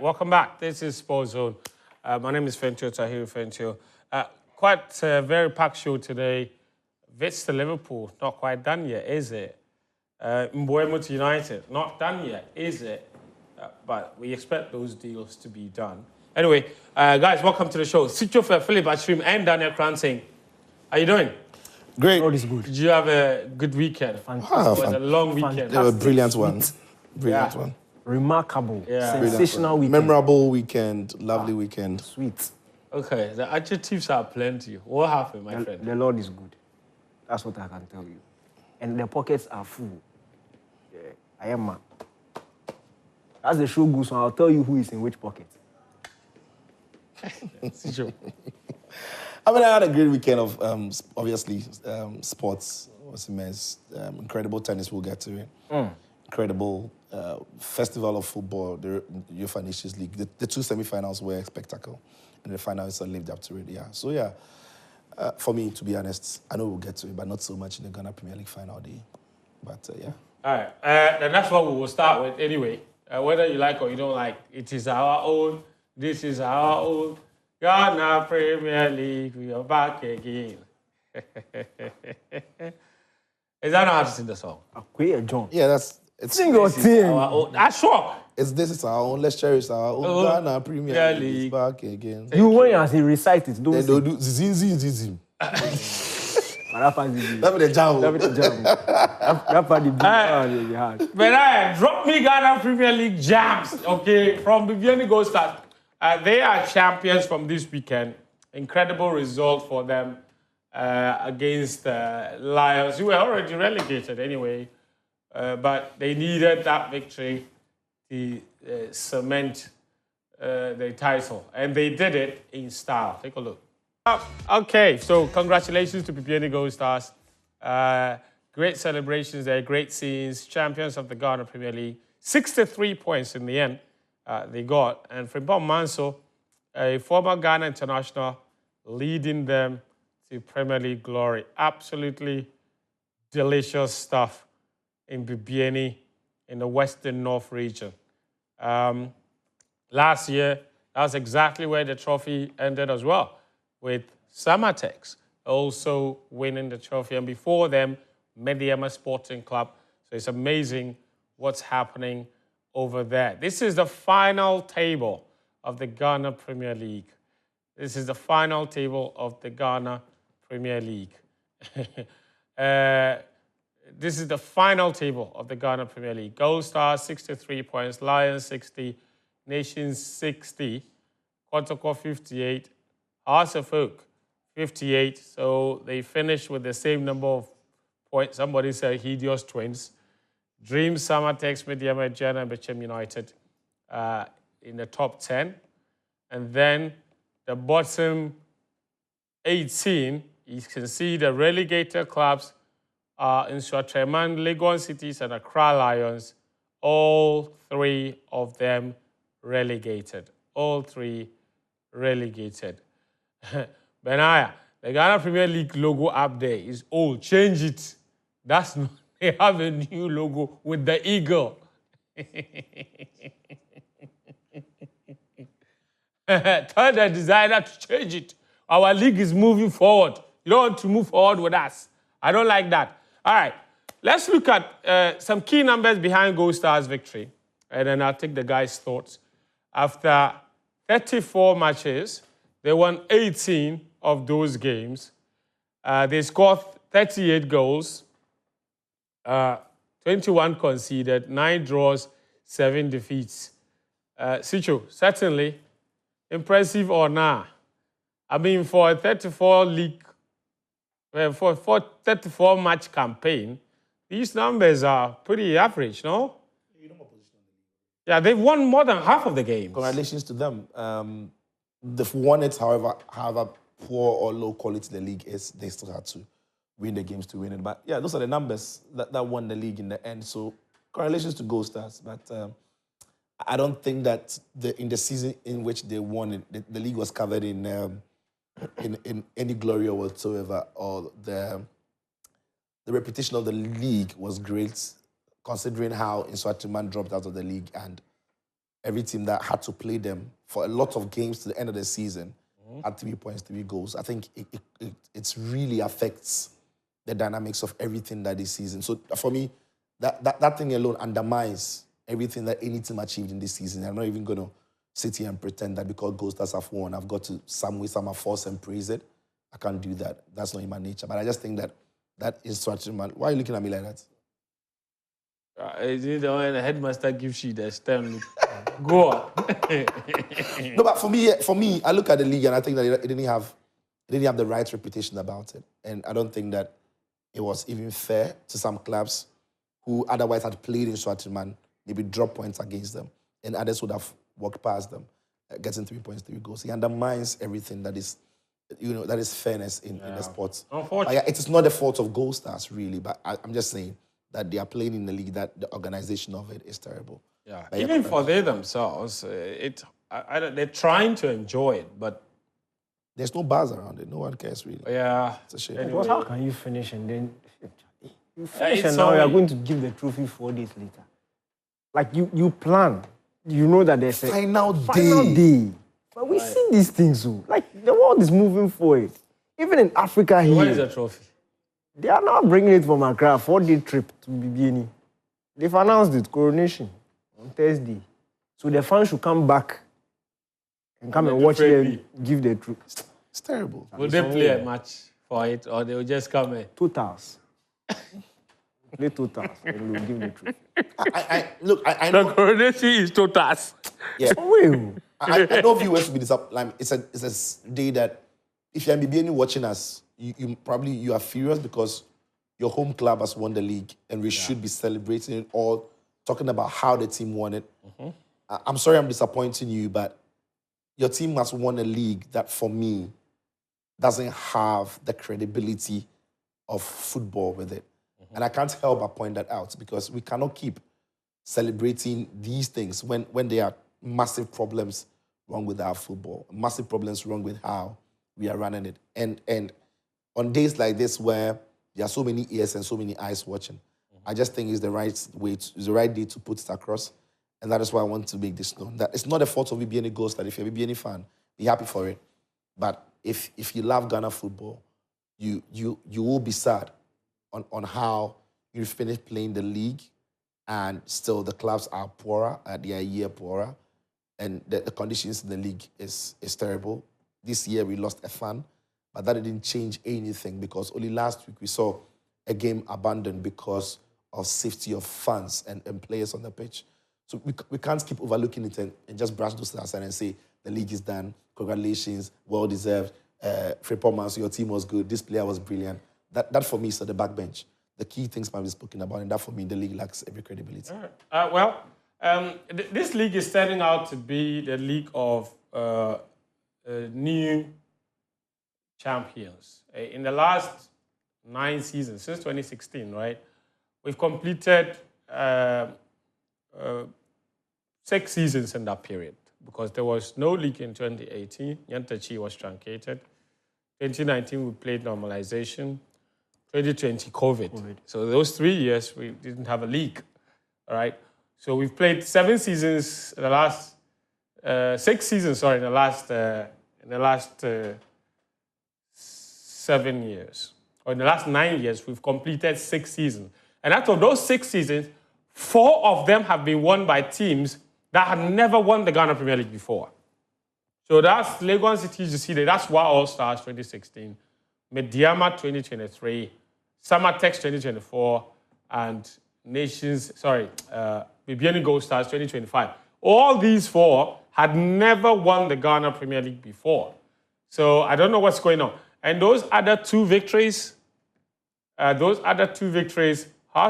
welcome back. This is Sports Zone. My name is Fentio Tahiru Fentio. Quite a very packed show today. Vits to Liverpool, not quite done yet, is it? Mboemo United, not done yet, is it? But we expect those deals to be done. Anyway, guys, welcome to the show. Sichofe, Philip Ashrim, and Daniel Kransing. How you doing? Great. All is good. Did you have a good weekend? Fantastic. It was a long weekend. They were a brilliant one. Brilliant Yeah. one. Remarkable. Yeah. Sensational weekend. Memorable weekend. Lovely weekend. Sweet. Okay, the adjectives are plenty. What happened, my friend? The Lord is good. That's what I can tell you. And the pockets are full. Yeah, I am man. As the show goes on, I'll tell you who is in which pocket. Sicho. I mean, I had a great weekend of, obviously, sports was immense. Incredible tennis, we'll get to it. Incredible festival of football, the UEFA Nations League. The two semi-finals were a spectacle. And the finals lived up to it, yeah. So, yeah, for me, to be honest, I know we'll get to it, but not so much in the Ghana Premier League final day. But, yeah. All right, then that's what we will start with anyway. Whether you like or you don't like, it is our own. This is our own. Ghana Premier League, we are back again. Is that not how to sing the song? Akwe John. Yeah, it's Sing your team. Our own. That's sure. this is our own. Let's cherish our own. Ghana Premier League is back again. You when you say recite it, don't They sing. do zin. That be the jam. the jam. That be the hard. But drop me Ghana Premier League jams, okay, from the Vienna GoldStars. They are champions from this weekend. Incredible result for them against Lions, who were already relegated anyway. But they needed that victory to cement the title. And they did it in style. Take a look. Okay, so congratulations to Vienna GoldStars. Great celebrations there, great scenes. Champions of the Ghana Premier League. 63 points in the end. They got. And Frimpong Manso, a former Ghana international, leading them to Premier League glory. Absolutely delicious stuff in Bibiani in the Western North region. Last year, that's exactly where the trophy ended as well, with Samatex also winning the trophy. And before them, Mediama Sporting Club. So it's amazing what's happening over there. This is the final table of the Ghana Premier League. This is the final table of the Ghana Premier League. This is the final table of the Ghana Premier League. GoldStars, 63 points. Lions, 60. Nations, 60. Kotoko, 58. Hearts of Oak, 58. So they finished with the same number of points. Somebody said Hideous Twins. Dream, Samatex, Mediama, Jana, and Bechem United in the top 10. And then the bottom 18, you can see the relegated clubs are in Swatreman, Legon Cities, and Accra Lions. All three of them relegated. All three relegated. Benaya, the Ghana Premier League logo up there is old. Change it. That's not. They have a new logo with the eagle. Tell the designer to change it. Our league is moving forward. You don't want to move forward with us. I don't like that. All right, let's look at some key numbers behind GoldStars' victory. And then I'll take the guys' thoughts. After 34 matches, they won 18 of those games. They scored 38 goals. 21 conceded, 9 draws, 7 defeats. Sicho, certainly impressive or not? I mean, for a 34 league, for 34 match campaign, these numbers are pretty average, no? Yeah, they've won more than half of the games. Congratulations to them. They've won it, however poor or low quality the league is, they still had to win the games to win it. But yeah, those are the numbers that won the league in the end. So congratulations to GoldStars. But I don't think that in the season in which they won it, the league was covered in any glory or whatsoever. Or the reputation of the league was great, considering how Nswatiman dropped out of the league and every team that had to play them for a lot of games to the end of the season had 3 points, 3 goals. I think it really affects the dynamics of everything that this season. So for me, that thing alone undermines everything that any team achieved in this season. I'm not even going to sit here and pretend that because GoldStars have won, I've got to somehow force and praise it. I can't do that. That's not in my nature. But I just think that is such a man. Why are you looking at me like that? Is it when the headmaster gives you the stem? Go on. No, but for me, I look at the league and I think that it didn't have the right reputation about it. And I don't think that it was even fair to some clubs who otherwise had played in Swartman, maybe drop points against them, and others would have walked past them, getting 3 points, 3 goals. He undermines everything that is, that is fairness in the sports. Unfortunately, it is not the fault of GoldStars, really, but I'm just saying that they are playing in the league that the organization of it is terrible. Yeah, but even for they themselves, they're trying to enjoy it, but there's no buzz around it. No one cares, really. Yeah. It's a shame. Anyway. How can you finish and then you finish and now you are going to give the trophy 4 days later? Like you plan. You know that there's a final day. But we see these things, so like the world is moving forward. Even in Africa here. Where is the trophy? They are now bringing it from Accra, 4-day trip to BBNE. They've announced it, coronation, on Thursday. So the fans should come back and come and watch them give the trophy. It's terrible. Will they play a match for it, or they will just come in? Totals. Play totals, and we'll give the trophy. I know. The coronation is totals. Yeah. Well, I know viewers will be disappointed. Like, it's a day that if you're BBNE watching us, you are furious because your home club has won the league and we should be celebrating it or talking about how the team won it. I'm sorry I'm disappointing you, but your team has won a league that, for me, doesn't have the credibility of football with it. And I can't help but point that out because we cannot keep celebrating these things when there are massive problems wrong with our football, massive problems wrong with how we are running it. And on days like this where there are so many ears and so many eyes watching, I just think it's the right day to put it across. And that is why I want to make this known. That it's not the fault of BBNE GoldStars. If you're a BBNE fan, be happy for it. But if you love Ghana football, you will be sad on how you finish playing the league and still the clubs are poorer, they are a year poorer, and the conditions in the league is terrible. This year we lost a fan, but that didn't change anything because only last week we saw a game abandoned because of safety of fans and players on the pitch. So we can't keep overlooking it and just brush those aside and say the league is done, congratulations, well deserved, performance, your team was good, this player was brilliant. That for me is at the backbench. The key things might be spoken about, and that for me, the league lacks every credibility. All right. This league is turning out to be the league of new champions. In the last 9 seasons, since 2016, right, we've completed 6 seasons in that period because there was no league in 2018. Nyantachi was truncated. 2019, we played normalization. 2020, COVID. So those 3 years, we didn't have a league, all right? So we've played 7 seasons in the last, 6 seasons, sorry, in the last 7 years. Or in the last 9 years, we've completed 6 seasons. And out of those 6 seasons, 4 of them have been won by teams that had never won the Ghana Premier League before. So that's Lagos City, you see that. That's WA All Stars 2016, Mediama 2023, Summertex 2024, and BBNE GoldStars 2025. All these 4 had never won the Ghana Premier League before. So I don't know what's going on. And those other 2 victories, House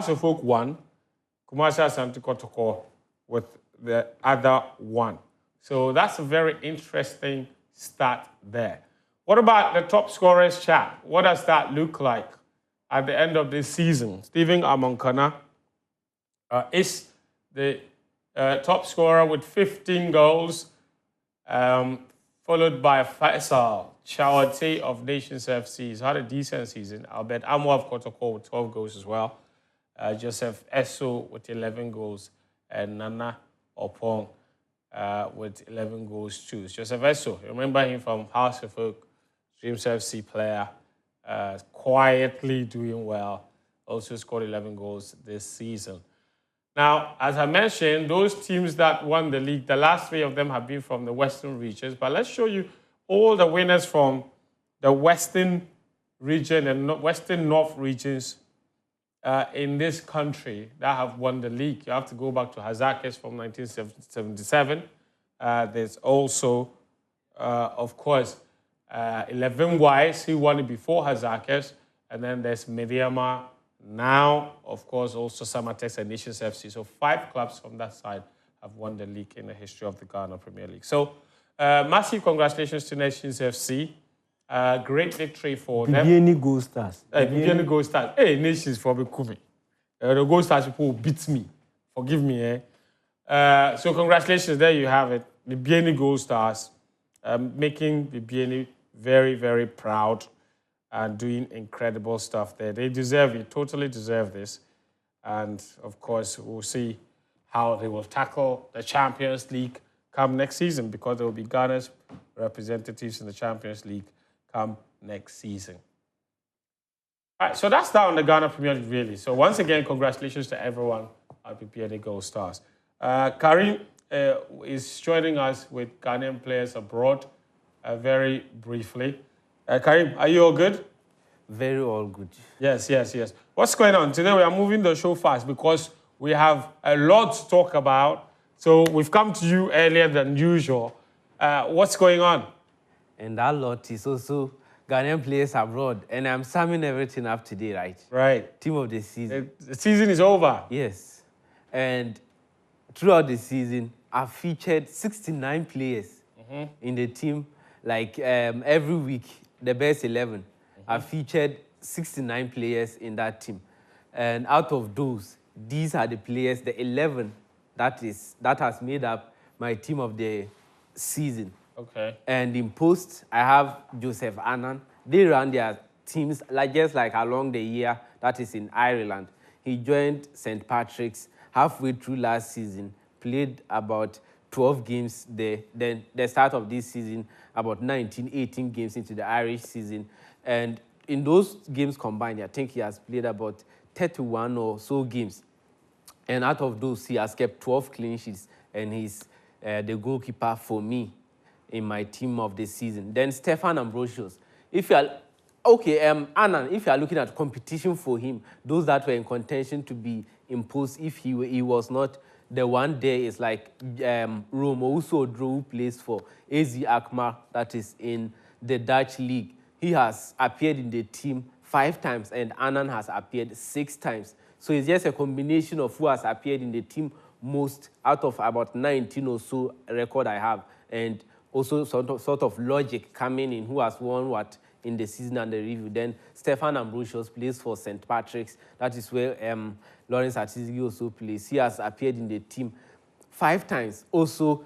of Oak won, Kumasi Asante Kotoko with the other 1. So that's a very interesting stat there. What about the top scorers chart? What does that look like at the end of this season? Stephen Amonkana is the top scorer with 15 goals, followed by Faisal Chawate of Nations FC. He's had a decent season. Albert Amo of Kotoko with 12 goals as well. Joseph Esso with 11 goals, and Nana Opong with 11 goals too. Joseph Esso, remember him from House of Oak, Dreams FC player, quietly doing well. Also scored 11 goals this season. Now, as I mentioned, those teams that won the league, the last 3 of them have been from the Western regions. But let's show you all the winners from the Western region and Western North regions in this country that have won the league. You have to go back to Hazakes from 1977. There's also, of course, 11 Wise, who won it before Hazakes. And then there's Mediama. Now, of course, also Samatex and Nations FC. So 5 clubs from that side have won the league in the history of the Ghana Premier League. So massive congratulations to Nations FC. Great victory for them. Bibiani GoldStars. Bibiani GoldStars. Hey, Nations for me. The GoldStars people beat me. Forgive me, eh? So congratulations, there you have it. Bibiani GoldStars making Bibiani very, very proud and doing incredible stuff there. They deserve it, totally deserve this. And of course, we'll see how they will tackle the Champions League come next season, because there will be Ghana's representatives in the Champions League come next season. All right, so that's that on the Ghana Premier League, really. So once again, congratulations to everyone at PPA GoldStars. Karim is joining us with Ghanaian players abroad very briefly. Karim, are you all good? Very all good. Yes. What's going on? Today we are moving the show fast because we have a lot to talk about. So we've come to you earlier than usual. What's going on? And that lot is also Ghanaian players abroad. And I'm summing everything up today, right? Right. Team of the season. The season is over. Yes. And throughout the season, I've featured 69 players in the team. Like every week, the best 11. I've featured 69 players in that team. And out of those, these are the players, the 11 that has made up my team of the season. Okay. And in post, I have Joseph Annan. They ran their teams just like along the year, that is in Ireland. He joined St. Patrick's halfway through last season, played about 12 games there. Then the start of this season, about 19, 18 games into the Irish season. And in those games combined, I think he has played about 31 or so games. And out of those, he has kept 12 clean sheets. And he's the goalkeeper for me in my team of the season. Then Stefan Ambrosius. If you are Annan, if you are looking at competition for him, those that were in contention to be imposed, if he was not the one there, is like Romo Usodro, who plays for AZ Alkmaar, that is in the Dutch league. He has appeared in the team 5 times, and Annan has appeared 6 times. So it's just a combination of who has appeared in the team most out of about 19 or so record I have, and also sort of logic coming in who has won what in the season and the review. Then Stefan Ambrosius plays for St. Patrick's. That is where Lawrence Atizigi also plays. He has appeared in the team 5 times. Also,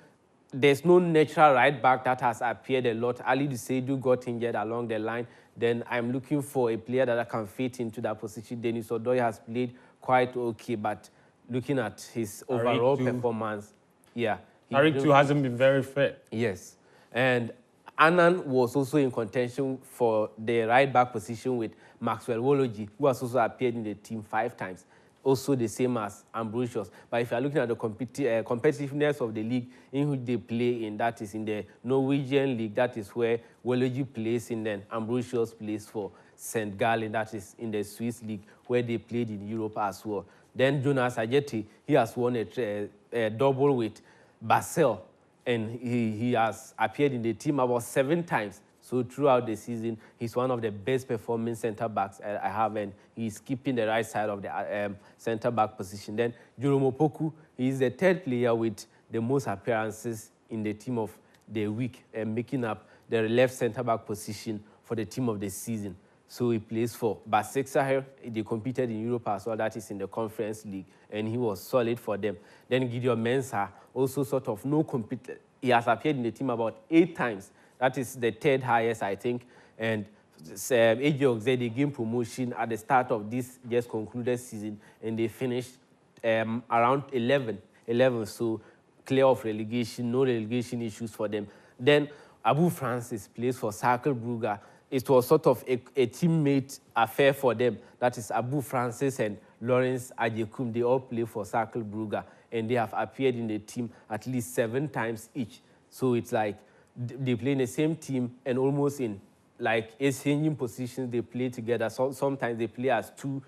there's no natural right back that has appeared a lot. Ali Duseidu got injured along the line. Then I'm looking for a player that can fit into that position. Denis Odoi has played quite okay, but looking at his overall performance, yeah. Tariq too hasn't been very fit. Yes. And Annan was also in contention for the right back position with Maxwell Wology, who has also appeared in the team 5 times. Also the same as Ambrosius. But if you are looking at the competitiveness of the league in which they play in, that is in the Norwegian league, that is where Wology plays in, then Ambrosius plays for St. Gallen, that is in the Swiss league, where they played in Europe as well. Then Jonas Ajeti, he has won a double with Basel, and he has appeared in the team about 7 times. So throughout the season, he's one of the best performing centre-backs I have, and he's keeping the right side of the centre-back position. Then Jerome Opoku, he's the 3rd player with the most appearances in the team of the week, making up the left centre-back position for the team of the season. So he plays for Basel Sahel. They competed in Europe as well, that is in the Conference League, and he was solid for them. Then Gideon Mensah, also sort of he has appeared in the team about 8 times. That is the 3rd highest, I think. And AJ Oxlade, they gained promotion at the start of this just concluded season, and they finished around 11. So clear of relegation, no relegation issues for them. Then Abu Francis plays for Cercle Brugge. It was sort of a teammate affair for them. That is Abu Francis and Lawrence Ajekum. They all play for Cercle Brugge, and they have appeared in the team at least 7 times each. So it's like they play in the same team and almost in like exchanging positions. They play together. So sometimes they play as 2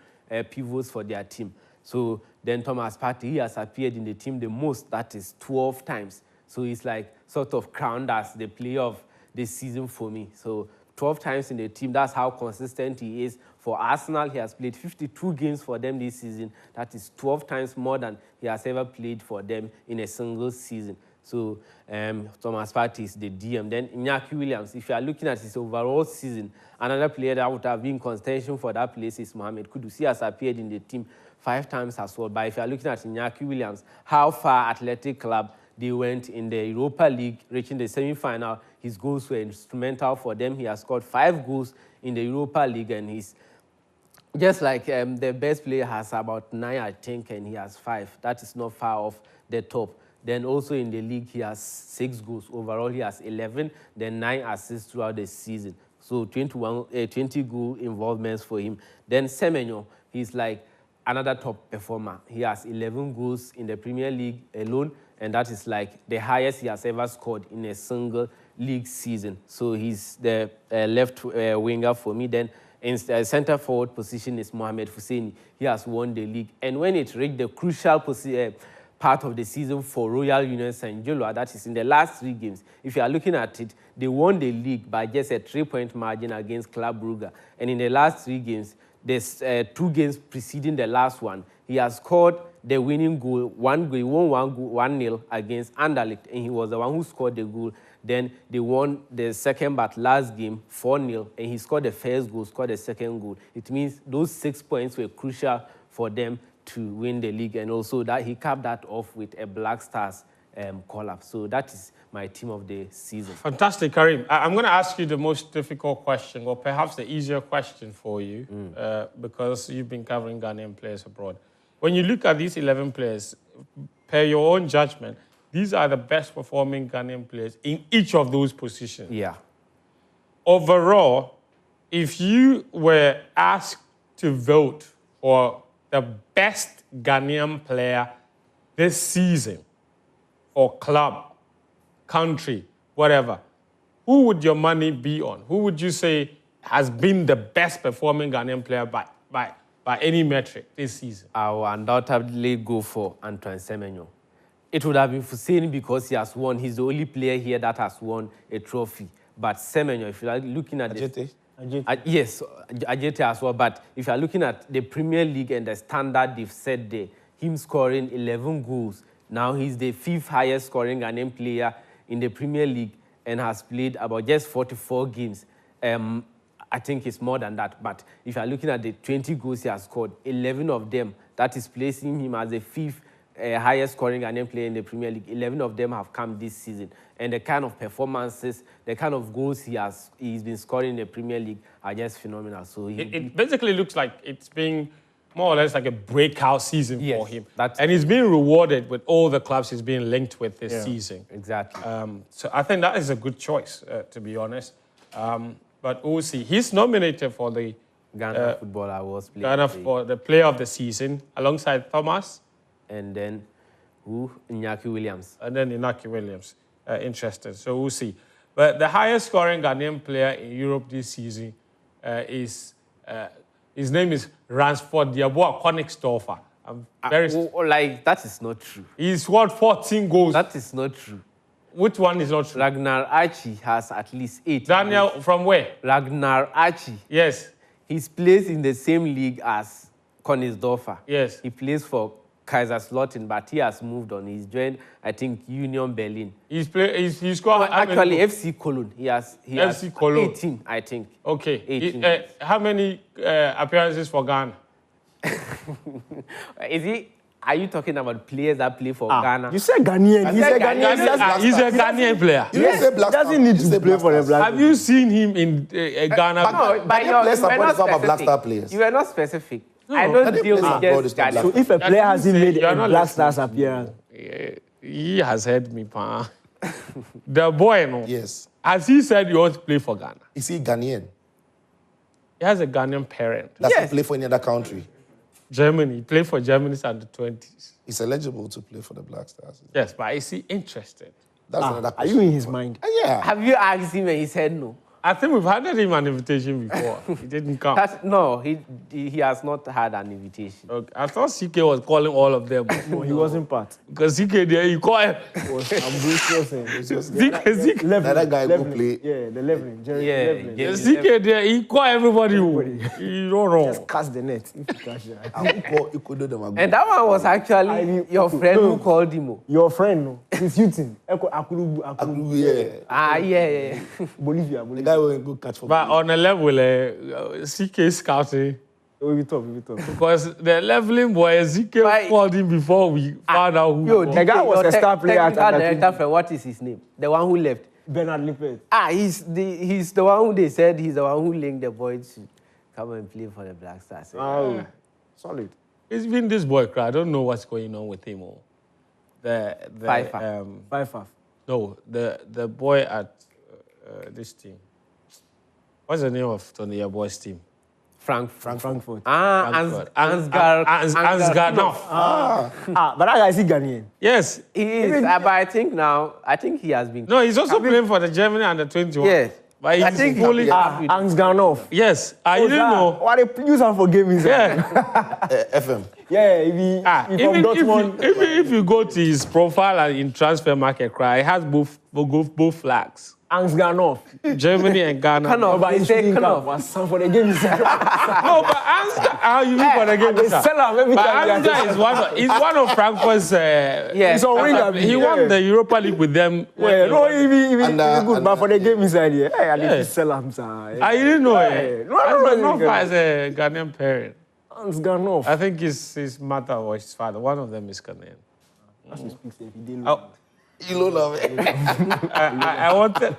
pivots for their team. So then Thomas Partey, he has appeared in the team the most, that is 12 times. So he's like sort of crowned as the player of the season for me. So 12 times in the team, that's how consistent he is. For Arsenal, he has played 52 games for them this season. That is 12 times more than he has ever played for them in a single season. So Thomas Partey is the DM. Then Iñaki Williams, if you are looking at his overall season, another player that would have been in contention for that place is Mohamed Kudus. He has appeared in the team 5 times as well. But if you are looking at Iñaki Williams, how far Athletic Club they went in the Europa League, reaching the semi-final, his goals were instrumental for them. He has scored 5 goals in the Europa League, and he's just like the best player has about 9, I think, and he has 5. That is not far off the top. Then also in the league, he has 6 goals. Overall, he has 11, then 9 assists throughout the season. So 20 goal involvements for him. Then Semenyo, he's like another top performer. He has 11 goals in the Premier League alone, and that is like the highest he has ever scored in a single league season. So he's the left winger for me. Then in the center forward position is Mohamed Husseini. He has won the league. And when it reached the crucial part of the season for Royal Union St. Gilloise, that is in the last 3 games, if you are looking at it, they won the league by just a 3-point margin against Club Brugge. And in the last 3 games, there's 2 games preceding the last one, he has scored the winning goal. He won 1-0 against Anderlecht, and he was the one who scored the goal. Then they won the second but last game 4-0, and he scored the first goal, scored the second goal. It means those 6 points were crucial for them to win the league, and also that he capped that off with a Black Stars call-up. So that is my team of the season. Fantastic, Karim. I'm going to ask you the most difficult question, or perhaps the easier question for you, because you've been covering Ghanaian players abroad. When you look at these 11 players, per your own judgment, these are the best performing Ghanaian players in each of those positions. Yeah. Overall, if you were asked to vote for the best Ghanaian player this season, or club, country, whatever, who would your money be on? Who would you say has been the best performing Ghanaian player by any metric this season? I will undoubtedly go for Antoine Semenyo. It would have been Hussein because he has won. He's the only player here that has won a trophy. But Semenyo, if you are looking at yes, Ajete as well. But if you are looking at the Premier League and the standard they've set there, him scoring 11 goals, now he's the 5th highest scoring Ghanaian player in the Premier League and has played about just 44 games. I think it's more than that. But if you are looking at the 20 goals he has scored, 11 of them, that is placing him as the 5th highest scoring Ghanaian player in the Premier League. 11 of them have come this season. And the kind of performances, the kind of goals he's been scoring in the Premier League are just phenomenal. So it basically looks like it's been more or less like a breakout season for him. And he's been rewarded with all the clubs he's been linked with this season. Exactly. So I think that is a good choice, to be honest. But we'll see. He's nominated for the Ghana Football Awards. Ghana for the Player of the Season, alongside Thomas. And then Iñaki Williams. And then Iñaki Williams. Interesting. So we'll see. But the highest scoring Ghanaian player in Europe this season is... his name is Ransford Diabo Konigsdorfer. That is not true. He scored 14 goals. That is not true. Which one is not true? Ragnar Archie has at least 8. Daniel, goals. from where? Ragnar Archie. Yes. He's plays in the same league as Konigsdorfer. Yes. He plays for Kaiserslautern, but he has moved on. He's joined, I think, Union Berlin. He's scored... Actually, FC Cologne. He has Cologne. 18, I think. Okay. 18. How many appearances for Ghana? Are you talking about players that play for Ghana? You said Ghanaian. He's a Ghanaian. He's a Ghanaian player. You didn't say Black Stars. He doesn't need to play for the Black Stars. Have you seen him in Ghana? No, but you were not specific. I don't deal with just Ghana. So if a player hasn't made a Black Stars appearance, he has heard me, pa. The boy, no. Yes. As he said, he wants to play for Ghana. Is he Ghanaian? He has a Ghanaian parent. Does he play for any other country? Germany. He played for Germany's under 20s. He's eligible to play for the Black Stars. Yes, but is he interested? That's another Are question. you in his mind? Yeah. Have you asked him and he said no? I think we've handed him an invitation before. He didn't come. No, he has not had an invitation. Okay. I thought CK was calling all of them. No, he wasn't part. Because CK there, you call him. It was Ambrosius and CK. That guy go play. Yeah, the leveling. Jerry Yeah, leveling. yeah. CK there, he call everybody. You don't know. Just cast the net. If you catch that. You could do them. And that one was actually your friend who called him. Your friend, no. He's shooting. Akulubu. Yeah. Yeah. Bolivia. The guy will go catch for But on a level, CK scouting. We will talk. Because the leveling boy, CK called him before we found out who. Yo, The guy was a star player at technical that director friend, what is his name? The one who left. Bernard Lippert. He's the one who they said he's the one who linked the boy to come and play for the Black Stars. Oh, solid. It's been this boy, I don't know what's going on with him. Five. No, the boy at this team. What's the name of Tony, your boy's team? Frankfurt. Ansgar. No. But that guy is he Ghanaian. Yes. He is, but I think he has been. No, he's also playing for the Germany under 21. Yes. But he's I think fully. Ansgarnov. Yes. I didn't know. What they use him for games? Yeah. FM. Yeah, if Even from Dortmund. if you go to his profile and in transfer market, it has both flags. Ansgarnov. Germany and Ghana. But he's say was some for the game. No, but Ansgar, how you mean for the game? They sell him every But time. Ansgar is one of Frankfurt's. He's on winger. He won the Europa League with them. Yeah, no, he good, but for the game inside here, I need Yeah. to sell him, sir. I didn't know Yeah. it. No, Ansgar has a Ghanaian parent. Ansgarov. I think his mother or his father. One of them is Ghanaian. As we speak, if he didn't Oh, You don't love it. I wanted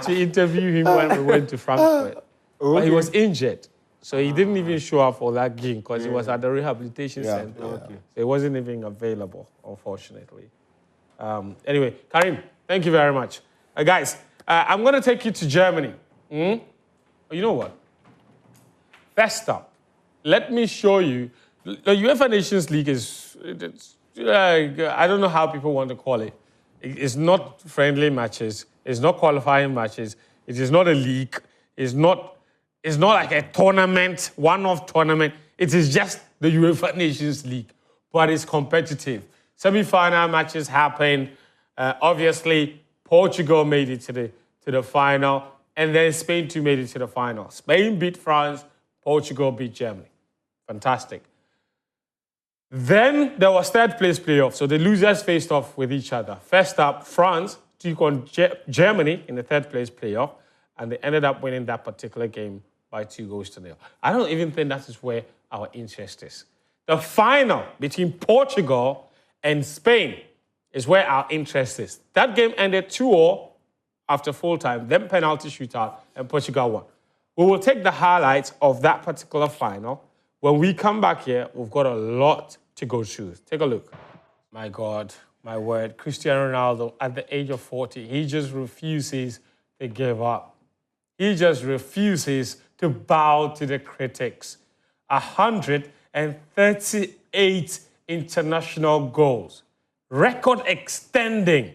to interview him when we went to Frankfurt, but he was injured, so he didn't even show up for that game because he was at the rehabilitation center. Okay. So he wasn't even available, unfortunately. Anyway, Karim, thank you very much, guys. I'm going to take you to Germany. You know what? First up, let me show you. The UEFA Nations League is. I don't know how people want to call it. It's not friendly matches. It's not qualifying matches. It is not a league. It's not like a tournament, one-off tournament. It is just the UEFA Nations League, but it's competitive. Semi-final matches happened. Obviously, Portugal made it to the final, and then Spain too made it to the final. Spain beat France. Portugal beat Germany. Fantastic. Then there was third place playoff, so the losers faced off with each other. First up, France took on Germany in the third place playoff, and they ended up winning that particular game by 2-0. I don't even think that is where our interest is. The final between Portugal and Spain is where our interest is. That game ended 2-0 after full time, then penalty shootout, and Portugal won. We will take the highlights of that particular final. When we come back here, we've got a lot to go through. Take a look. My God, my word, Cristiano Ronaldo, at the age of 40, he just refuses to give up. He just refuses to bow to the critics. 138 international goals. Record extending.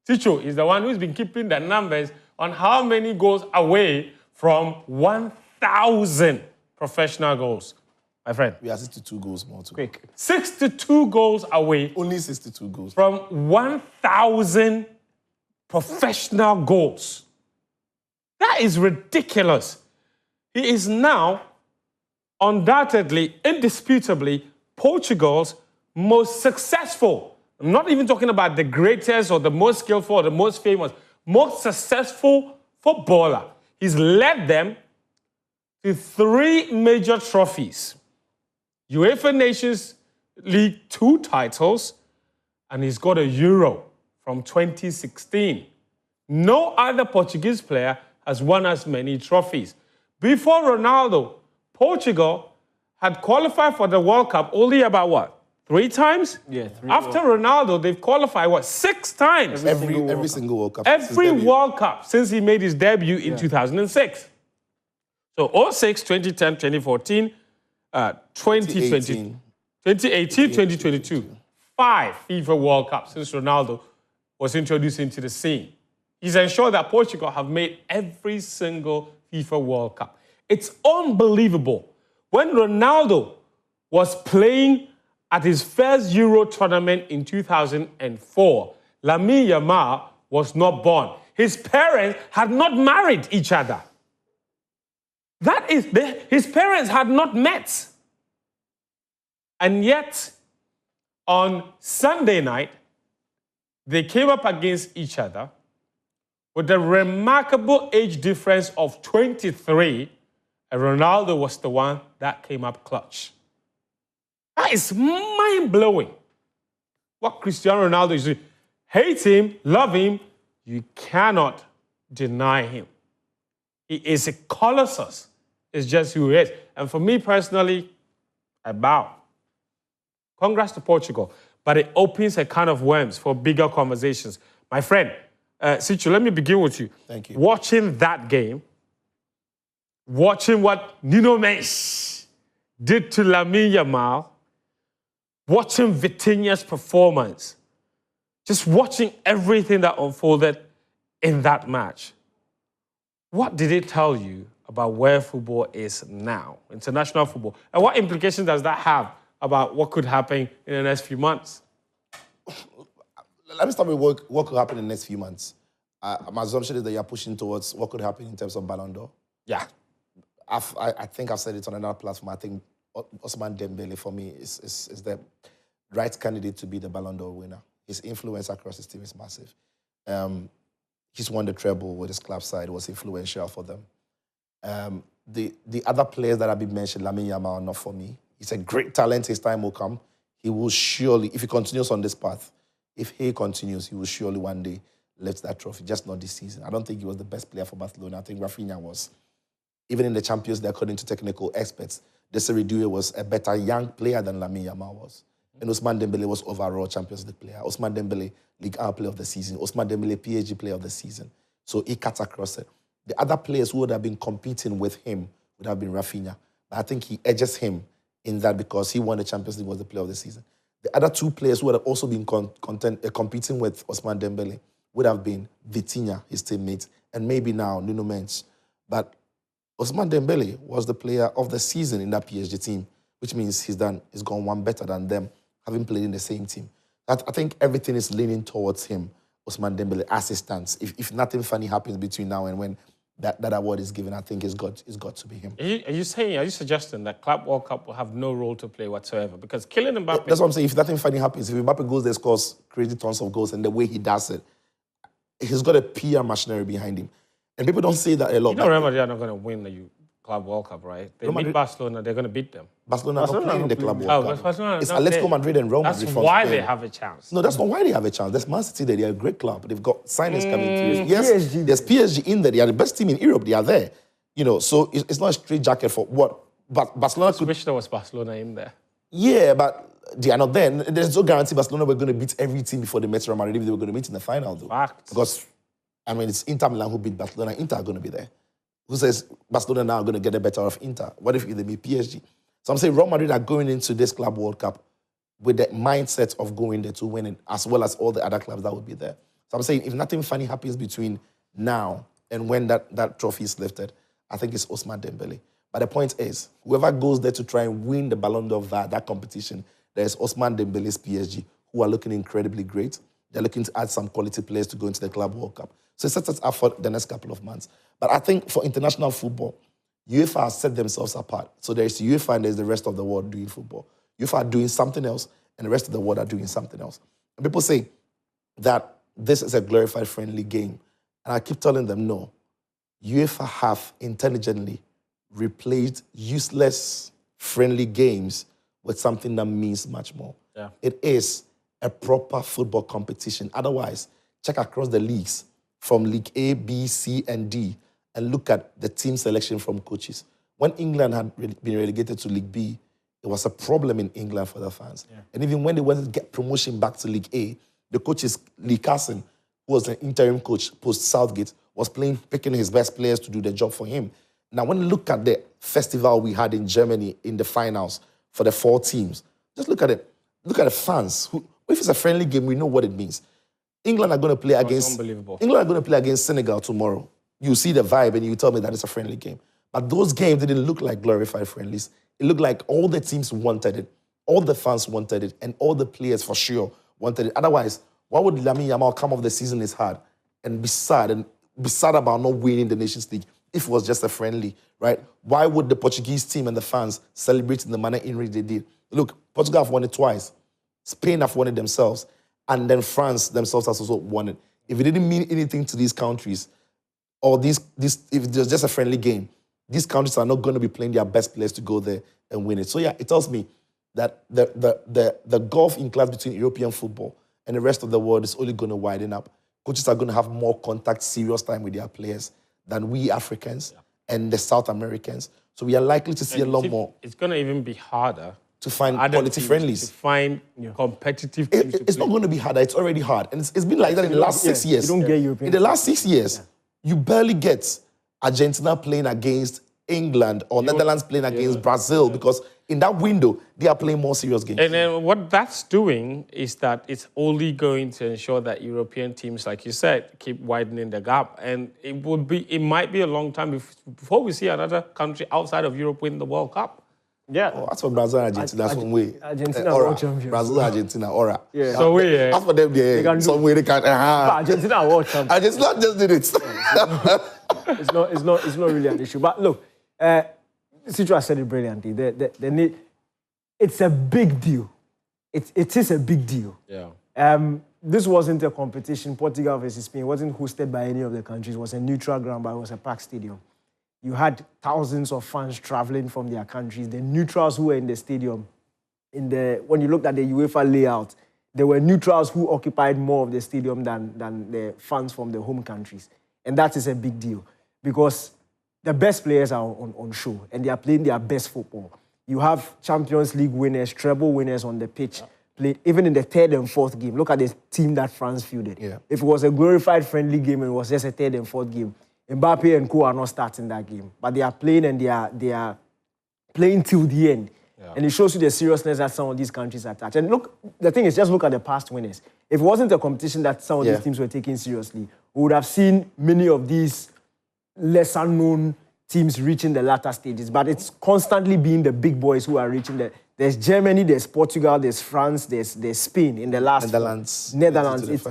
Ticho is the one who's been keeping the numbers on how many goals away from 1,000 professional goals. My friend. We are 62 goals more too. quick. 62 goals away Only 62 goals. from 1,000 professional goals. That is ridiculous. He is now, undoubtedly, indisputably, Portugal's most successful. I'm not even talking about the greatest or the most skillful or the most famous. Most successful footballer. He's led them to 3 major trophies. UEFA Nations League 2 titles, and he's got a Euro from 2016. No other Portuguese player has won as many trophies. Before Ronaldo, Portugal had qualified for the World Cup only about 3 times? Yeah, 3 After Ronaldo, they've qualified, what, 6 times? Every single World Cup. Every World Cup since he made his debut in 2006. So 06, 2010, 2014, 2018, 2022. 5 FIFA World Cups since Ronaldo was introduced into the scene. He's ensured that Portugal have made every single FIFA World Cup. It's unbelievable. When Ronaldo was playing at his first Euro tournament in 2004, Lamine Yamal was not born. His parents had not married each other. That is, his parents had not met. And yet, on Sunday night, they came up against each other with a remarkable age difference of 23, and Ronaldo was the one that came up clutch. That is mind-blowing. What Cristiano Ronaldo is doing. Hate him, love him, you cannot deny him. He is a colossus. It's just who he is. And for me personally, I bow. Congrats to Portugal. But it opens a can of worms for bigger conversations. My friend, Sichu, let me begin with you. Thank you. Watching that game, watching what Nuno Mendes did to Lamine Yamal, watching Vitinha's performance, just watching everything that unfolded in that match. What did it tell you about where football is now, international football? And what implications does that have about what could happen in the next few months? Let me start with what could happen in the next few months. My assumption is that you're pushing towards what could happen in terms of Ballon d'Or. Yeah. I think I've said it on another platform. I think Ousmane Dembele, for me, is the right candidate to be the Ballon d'Or winner. His influence across his team is massive. He's won the treble with his club side. It was influential for them. The other players that have been mentioned, Lamine Yamal, are not for me. He's a great talent. His time will come. He will surely, if he continues on this path, if he continues, he will surely one day lift that trophy, just not this season. I don't think he was the best player for Barcelona. I think Rafinha was. Even in the Champions League, according to technical experts, Desiree Doué was a better young player than Lamine Yamal was. And Ousmane Dembele was overall Champions League player. Ousmane Dembele, Ligue 1 player of the season. Ousmane Dembele, PSG player of the season. So he cuts across it. The other players who would have been competing with him would have been Rafinha. But I think he edges him in that because he won the Champions League, was the player of the season. The other 2 players who would have also been competing with Ousmane Dembele would have been Vitinha, his teammate, and maybe now Nuno Mendes. But Ousmane Dembele was the player of the season in that PSG team, which means he's gone one better than them, having played in the same team. I think everything is leaning towards him, Ousmane Dembele, as it stands. If nothing funny happens between now and when that award is given, I think it's got to be him. Are you suggesting that Club World Cup will have no role to play whatsoever? Because killing Mbappe... That's what I'm saying. If nothing funny happens, if Mbappe goes there, scores crazy tons of goals, and the way he does it, he's got a PR machinery behind him. And people don't say that a lot. You know Real Madrid are not going to win the Club World Cup, right? They meet Barcelona, they're going to beat them. Barcelona are not playing the Club World Cup. Barcelona it's Atletico Madrid and Real Madrid. That's why they have a chance. No, that's not why they have a chance. There's Man City there. They are a great club. They've got signings coming through. Yes, PSG. There's PSG in there. They are the best team in Europe. They are there. You know, so it's not a straight jacket for what. But Barcelona could... wish there was Barcelona in there. Yeah, but they are not there. There's no guarantee Barcelona were going to beat every team before they met Real Madrid if they were going to meet in the final, though. Fact. Because, I mean, it's Inter Milan who beat Barcelona. Inter are going to be there. Who says Barcelona now are going to get the better of Inter? What if they meet PSG? So I'm saying Real Madrid are going into this Club World Cup with the mindset of going there to win it, as well as all the other clubs that would be there. So I'm saying if nothing funny happens between now and when that trophy is lifted, I think it's Ousmane Dembele. But the point is, whoever goes there to try and win the Ballon d'Or, that competition, there's Ousmane Dembele's PSG, who are looking incredibly great. They're looking to add some quality players to go into the Club World Cup. So it sets us up for the next couple of months. But I think for international football, UEFA has set themselves apart. So there's UEFA and there's the rest of the world doing football. UEFA are doing something else and the rest of the world are doing something else. And people say that this is a glorified friendly game. And I keep telling them, no. UEFA have intelligently replaced useless friendly games with something that means much more. Yeah. It is a proper football competition. Otherwise, check across the leagues from League A, B, C, and D and look at the team selection from coaches. When England had been relegated to League B it was a problem in England for the fans. And even when they wanted to get promotion back to League A, the coaches, Lee Carson, who was an interim coach post-Southgate, was picking his best players to do the job for him. Now, when you look at the festival we had in Germany in the finals for the 4 teams, just look at it. Look at the fans. If it's a friendly game, we know what it means. England are going to play against Senegal tomorrow. You see the vibe and you tell me that it's a friendly game. But those games didn't look like glorified friendlies. It looked like all the teams wanted it, all the fans wanted it, and all the players for sure wanted it. Otherwise, why would Lamine Yamal come off the season this hard and be sad about not winning the Nations League if it was just a friendly, right? Why would the Portuguese team and the fans celebrate in the manner in which they did? Look, Portugal have won it twice. Spain have won it themselves. And then France themselves has also won it. If it didn't mean anything to these countries, or if it was just a friendly game, these countries are not going to be playing their best players to go there and win it. So yeah, it tells me that the gulf in class between European football and the rest of the world is only going to widen up. Coaches are going to have more contact, serious time with their players than we Africans and the South Americans. So we are likely to see a lot more. It's going to even be harder to find quality friendlies. To find competitive teams It's not going to be harder. It's already hard. And it's been like that in the last 6 years. You don't get European. In the last 6 years, you barely get Argentina playing against England or Netherlands playing against Brazil because in that window, they are playing more serious games. And then what that's doing is that it's only going to ensure that European teams, like you said, keep widening the gap. And it might be a long time before we see another country outside of Europe win the World Cup. Yeah. Oh, that's for Brazil and Argentina, some way. Argentina world champions. Brazil, Argentina, aura. Yeah. So as for them, some way they can. Argentina are world champions. Argentina just did it. It's not really an issue. But look, Citra said it brilliantly. It's a big deal. It is a big deal. Yeah. This wasn't a competition. Portugal versus Spain wasn't hosted by any of the countries. It was a neutral ground, but it was a packed stadium. You had thousands of fans traveling from their countries. The neutrals who were in the stadium, when you looked at the UEFA layout, there were neutrals who occupied more of the stadium than the fans from the home countries. And that is a big deal because the best players are on show and they are playing their best football. You have Champions League winners, treble winners on the pitch, played even in the 3rd and 4th game. Look at the team that France fielded. Yeah. If it was a glorified friendly game and it was just a 3rd and 4th game, Mbappe and co are not starting that game. But they are playing and they are playing till the end. Yeah. And it shows you the seriousness that some of these countries attach. And look, the thing is, just look at the past winners. If it wasn't a competition that some of these teams were taking seriously, we would have seen many of these lesser known teams reaching the latter stages. But it's constantly being the big boys who are reaching there's Germany, there's Portugal, there's France, there's Spain in the last Netherlands.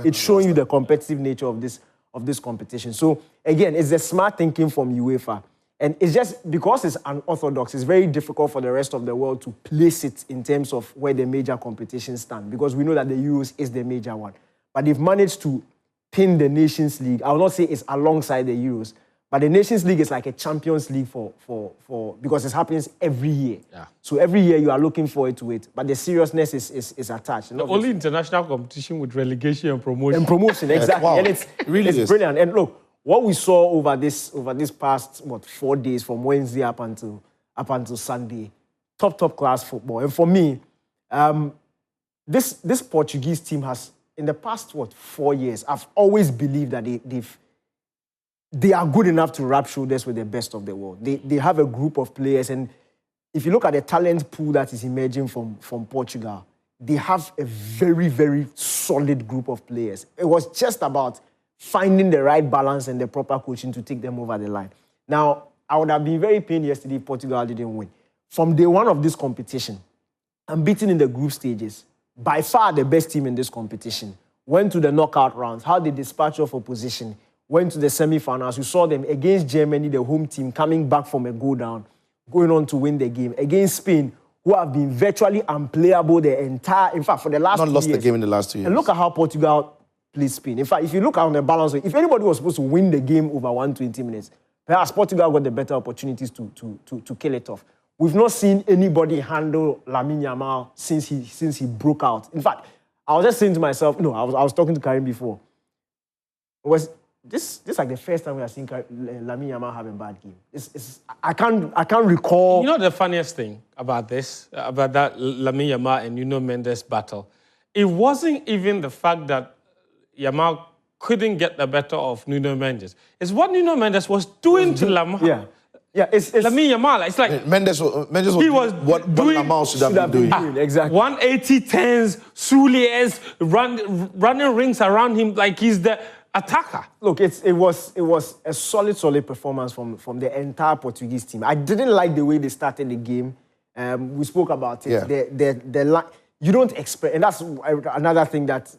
It's showing you the competitive nature of this competition. So again, it's the smart thinking from UEFA. And it's just because it's unorthodox, it's very difficult for the rest of the world to place it in terms of where the major competitions stand, because we know that the Euros is the major one. But they've managed to pin the Nations League. I will not say it's alongside the Euros, but the Nations League is like a Champions League because it happens every year. Yeah. So every year you are looking forward to it, but the seriousness is attached. The only international competition with relegation and promotion. And promotion, exactly. Wow. And it's brilliant. And look, what we saw over this past 4 days from Wednesday up until Sunday, top class football. And for me, this Portuguese team has, in the past 4 years, I've always believed that they are good enough to rub shoulders with the best of the world. They have a group of players, and if you look at the talent pool that is emerging from Portugal, they have a very, very solid group of players. It was just about finding the right balance and the proper coaching to take them over the line. Now, I would have been very pained yesterday if Portugal didn't win. From day one of this competition, unbeaten in the group stages, by far the best team in this competition, went to the knockout rounds, how they dispatched off opposition, went to the semi-finals. You saw them against Germany, the home team, coming back from a go-down, going on to win the game. Against Spain, who have been virtually unplayable in fact, for the last 2 years. Not lost the game in the last 2 years. And look at how Portugal plays Spain. In fact, if you look on the balance, if anybody was supposed to win the game over 120 minutes, perhaps Portugal got the better opportunities to kill it off. We've not seen anybody handle Lamine Yamal since he broke out. In fact, I was just saying to myself, I was talking to Karim before. this is like the first time we are seeing Lamine Yamal have a bad game. I can't recall. You know the funniest thing about this, about that Lamine Yamal and Nuno Mendes battle? It wasn't even the fact that Yamal couldn't get the better of Nuno Mendes. It's what Nuno Mendes was doing to Lamine. Yeah, it's Lamine Yamal. It's like Mendes was what Yamal should have been doing. Exactly. 180 10s, Souliers, running rings around him like he's the attacker. Look, it was a solid performance from the entire Portuguese team. I didn't like the way they started the game. We spoke about it. Yeah. You don't expect, and that's another thing that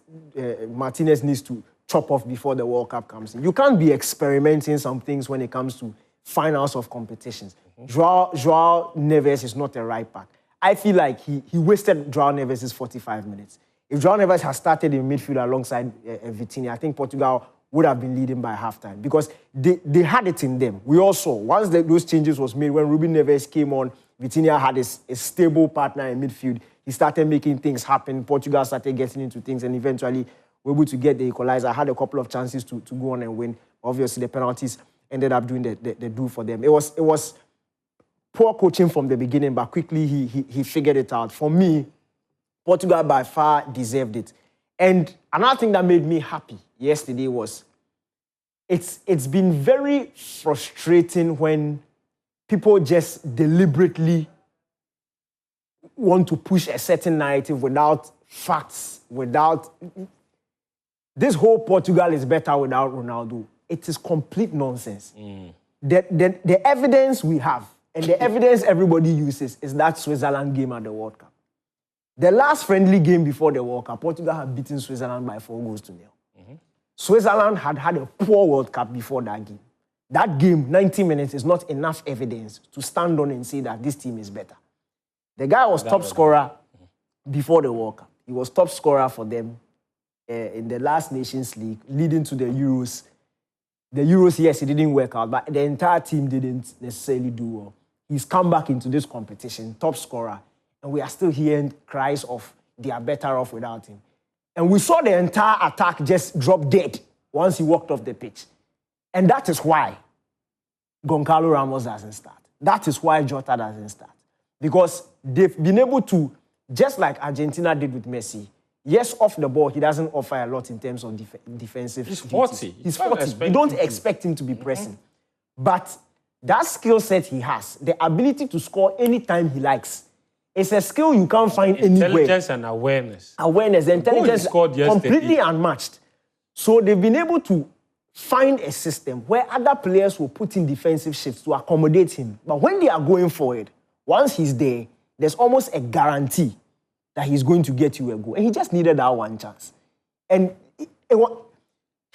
Martinez needs to chop off before the World Cup comes in. You can't be experimenting some things when it comes to finals of competitions. Joao Neves is not a right back. I feel like he wasted Joao Neves' 45 minutes. If Joao Neves had started in midfield alongside Vitinha, I think Portugal would have been leading by halftime because they had it in them. We all saw, once those changes was made, when Ruben Neves came on, Vitinha had a stable partner in midfield. He started making things happen. Portugal started getting into things and eventually were able to get the equalizer. Had a couple of chances to go on and win. Obviously, the penalties ended up doing the do for them. It was poor coaching from the beginning, but quickly he figured it out. For me, Portugal by far deserved it. And another thing that made me happy yesterday was it's been very frustrating when people just deliberately want to push a certain narrative without facts, without... This whole Portugal is better without Ronaldo. It is complete nonsense. The evidence we have, and the evidence everybody uses, is that Switzerland game at the World Cup. The last friendly game before the World Cup, Portugal had beaten Switzerland by 4-0. Switzerland had a poor World Cup before that game. That game, 90 minutes, is not enough evidence to stand on and say that this team is better. The guy was top scorer before the World Cup. He was top scorer for them in the last Nations League, leading to the Euros. The Euros, yes, it didn't work out, but the entire team didn't necessarily do well. He's come back into this competition, top scorer, and we are still hearing cries of they are better off without him. And we saw the entire attack just drop dead once he walked off the pitch. And that is why Goncalo Ramos doesn't start. That is why Jota doesn't start. Because they've been able to, just like Argentina did with Messi, yes, off the ball, he doesn't offer a lot in terms of defensive. He's 40. He's 40. You don't expect him to be pressing. But that skill set he has, the ability to score anytime he likes, it's a skill you can't find anywhere. Intelligence and awareness. Awareness, the intelligence, completely unmatched. So they've been able to find a system where other players will put in defensive shifts to accommodate him. But when they are going forward, once he's there, there's almost a guarantee that he's going to get you a goal. And he just needed that one chance. And he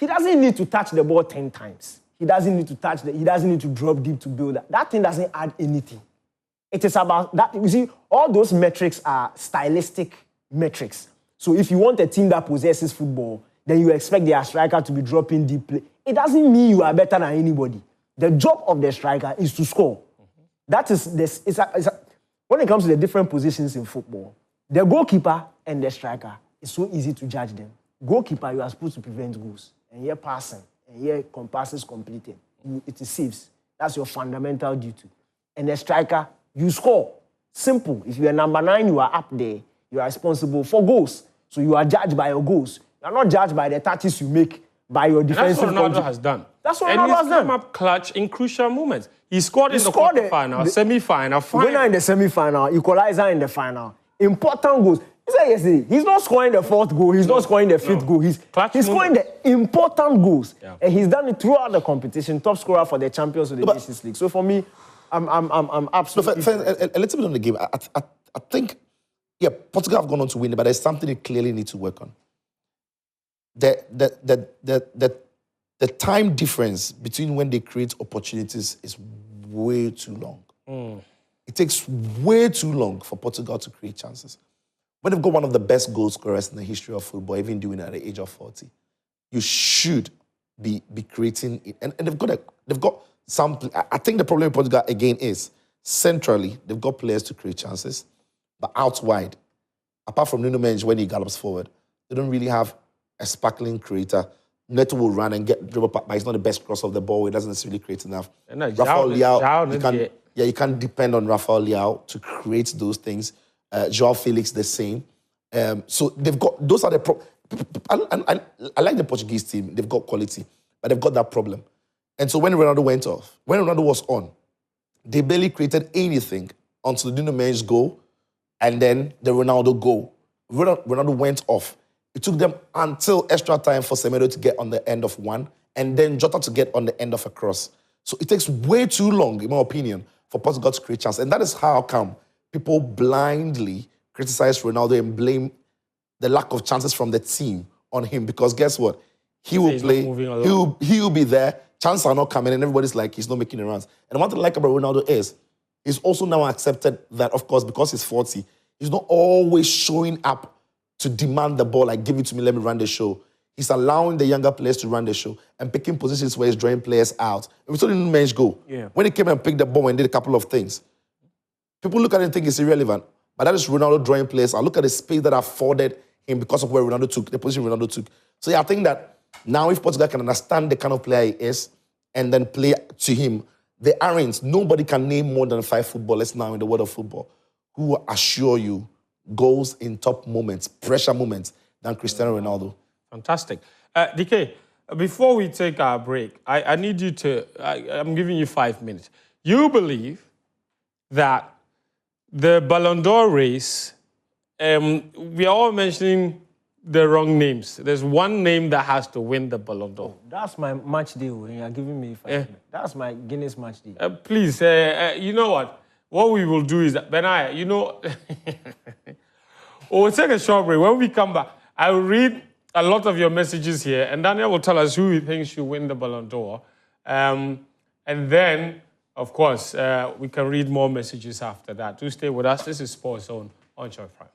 doesn't need to touch the ball 10 times. He doesn't need to he doesn't need to drop deep to build that. That thing doesn't add anything. It is about that. You see, all those metrics are stylistic metrics. So if you want a team that possesses football, then you expect their striker to be dropping deep play. It doesn't mean you are better than anybody. The job of the striker is to score. That is this. When it comes to the different positions in football, the goalkeeper and the striker, it's so easy to judge them. Goalkeeper, you are supposed to prevent goals. And you're passing. And you're passes completed. It is saves. That's your fundamental duty. And the striker, you score. Simple. If you're number 9, you are up there. You are responsible for goals. So you are judged by your goals. You are not judged by the touches you make, by your defensive. And that's what Ronaldo has done. That's what Ronaldo has done. And he's come up clutch in crucial moments. He scored in the quarterfinal, semi-final, final. Winner in the semi-final, equalizer in the final. Important goals. He said yesterday, he's not scoring the 4th goal. He's not scoring the 5th goal. He's scoring the important goals. Yeah. And he's done it throughout the competition. Top scorer for the champions of the Nations League. So for me, I'm absolutely... A little bit on the game. I think, yeah, Portugal have gone on to win it, but there's something they clearly need to work on. The time difference between when they create opportunities is way too long. It takes way too long for Portugal to create chances. When they've got one of the best goal scorers in the history of football, even doing it at the age of 40, you should be creating it. And they've got some... I think the problem with Portugal, again, is centrally, they've got players to create chances, but out wide, apart from Nuno Mendes when he gallops forward, they don't really have a sparkling creator Neto will run and get dribble back, but he's not the best cross of the ball. He doesn't necessarily create enough. No, Rafael Leao, João, you can't depend on Rafael Leao to create those things. Joao Felix the same. So they've got those are the I like the Portuguese team. They've got quality, but they've got that problem. And so when Ronaldo went off, when Ronaldo was on, they barely created anything until the Nuno Mendes goal, and then the Ronaldo goal. Ronaldo went off. It took them until extra time for Semedo to get on the end of one, and then Jota to get on the end of a cross. So it takes way too long, in my opinion, for Portugal to create chance. And that is how come people blindly criticize Ronaldo and blame the lack of chances from the team on him. Because guess what? He will play, he will be there, chances are not coming, and everybody's like, he's not making the runs. And one thing I like about Ronaldo is, he's also now accepted that, of course, because he's 40, he's not always showing up to demand the ball, like, give it to me, let me run the show. He's allowing the younger players to run the show and picking positions where he's drawing players out. And we saw the Nuno Mendes go. Yeah. When he came and picked the ball and did a couple of things, people look at it and think it's irrelevant. But that is Ronaldo drawing players out. Look at the space that afforded him because of where Ronaldo took, the position Ronaldo took. So yeah, I think that now if Portugal can understand the kind of player he is and then play to him, there aren't, nobody can name more than 5 footballers now in the world of football who will assure you goals in top moments, pressure moments, than Cristiano Ronaldo. Fantastic. DK, before we take our break, I need you to, I'm giving you 5 minutes. You believe that the Ballon d'Or race, we are all mentioning the wrong names. There's one name that has to win the Ballon d'Or. That's my match day when you're giving me 5 minutes. That's my Guinness match day. Please, you know what? What we will do is that, Benaya, you know, we'll take a short break. When we come back, I will read a lot of your messages here, and Daniel will tell us who he thinks should win the Ballon d'Or. And then, of course, we can read more messages after that. Do stay with us. This is Sports Zone on Joy Prime.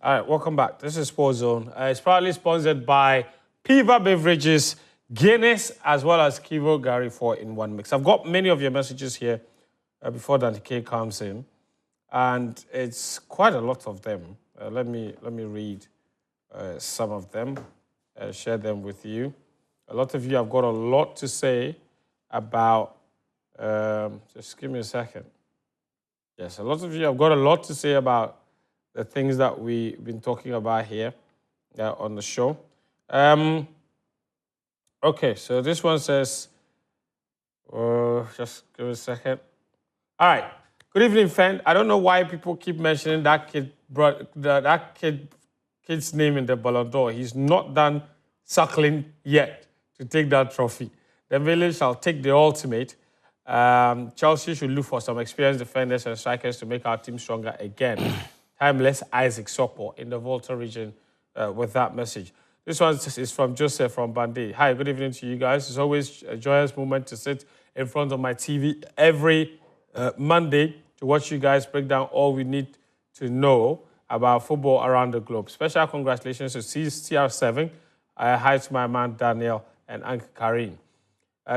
All right, welcome back. This is Sports Zone. It's proudly sponsored by Piva Beverages, Guinness, as well as Kivo Gary 4-in-1 mix. I've got many of your messages here before Dante K comes in, and it's quite a lot of them. Let me read some of them, share them with you. A lot of you have got a lot to say about. Just give me a second. Yes, a lot of you have got a lot to say about the things that we've been talking about here on the show. Okay, so this one says, just give me a second. All right. Good evening, friend. I don't know why people keep mentioning that kid's name in the Ballon d'Or. He's not done suckling yet to take that trophy. The village shall take the ultimate. Chelsea should look for some experienced defenders and strikers to make our team stronger again. Timeless Isaac Sopo in the Volta region with that message. This one is from Joseph from Bandi. Hi, good evening to you guys. It's always a joyous moment to sit in front of my TV every Monday to watch you guys break down all we need to know about football around the globe. Special congratulations to CR7. Hi to my man Daniel and Uncle Karim.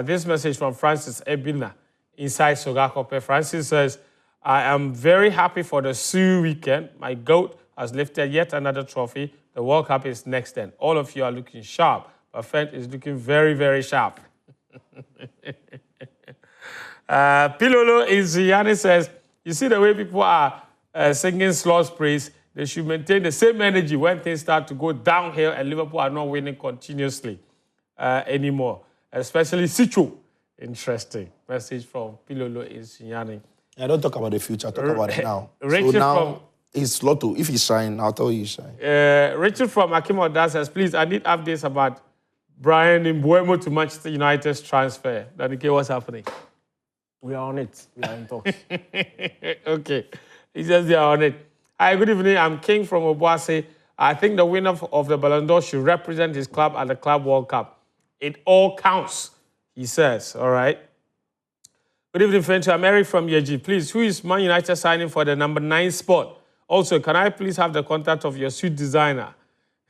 This message from Francis Ebina inside Sogakope. Francis says, I am very happy for the Sioux weekend. My GOAT has lifted yet another trophy. The World Cup is next then. All of you are looking sharp. My friend is looking very, very sharp. Pilolo Izuyani says, you see the way people are singing sloth praise, they should maintain the same energy when things start to go downhill and Liverpool are not winning continuously anymore, especially Sicho. Interesting message from Pilolo Izuyani. Yeah, don't talk about the future, talk about it now. So now, it's Lotto. If he's shine, I'll tell you he's shine. Richard from Akimoda says, please, I need updates about Brian Mbuemo to Manchester United's transfer. Danike, what's happening? We are on it. We are in talks. Okay. He says they are on it. Hi, good evening. I'm King from Obuasi. I think the winner of the Ballon d'Or should represent his club at the Club World Cup. It all counts, he says. All right. Good evening, friend. To Mary from Yeji. Please, who is Man United signing for the number 9 spot? Also, can I please have the contact of your suit designer?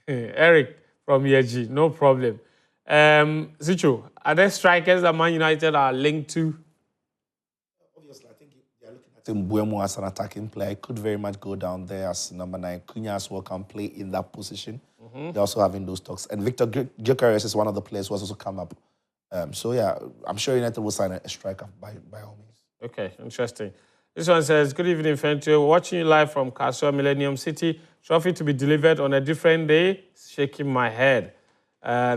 Eric from Yeji. No problem. Zicho, are there strikers that Man United are linked to? Obviously, I think they're looking at Mbuemo as an attacking player. He could very much go down there as number 9. Cunha as well can play in that position. They're also having those talks. And Victor Gyökeres is one of the players who has also come up. So, yeah, I'm sure United will sign a striker by all means. Okay, interesting. This one says, good evening, Fento. Watching you live from Kasua Millennium City. Trophy to be delivered on a different day. Shaking my head.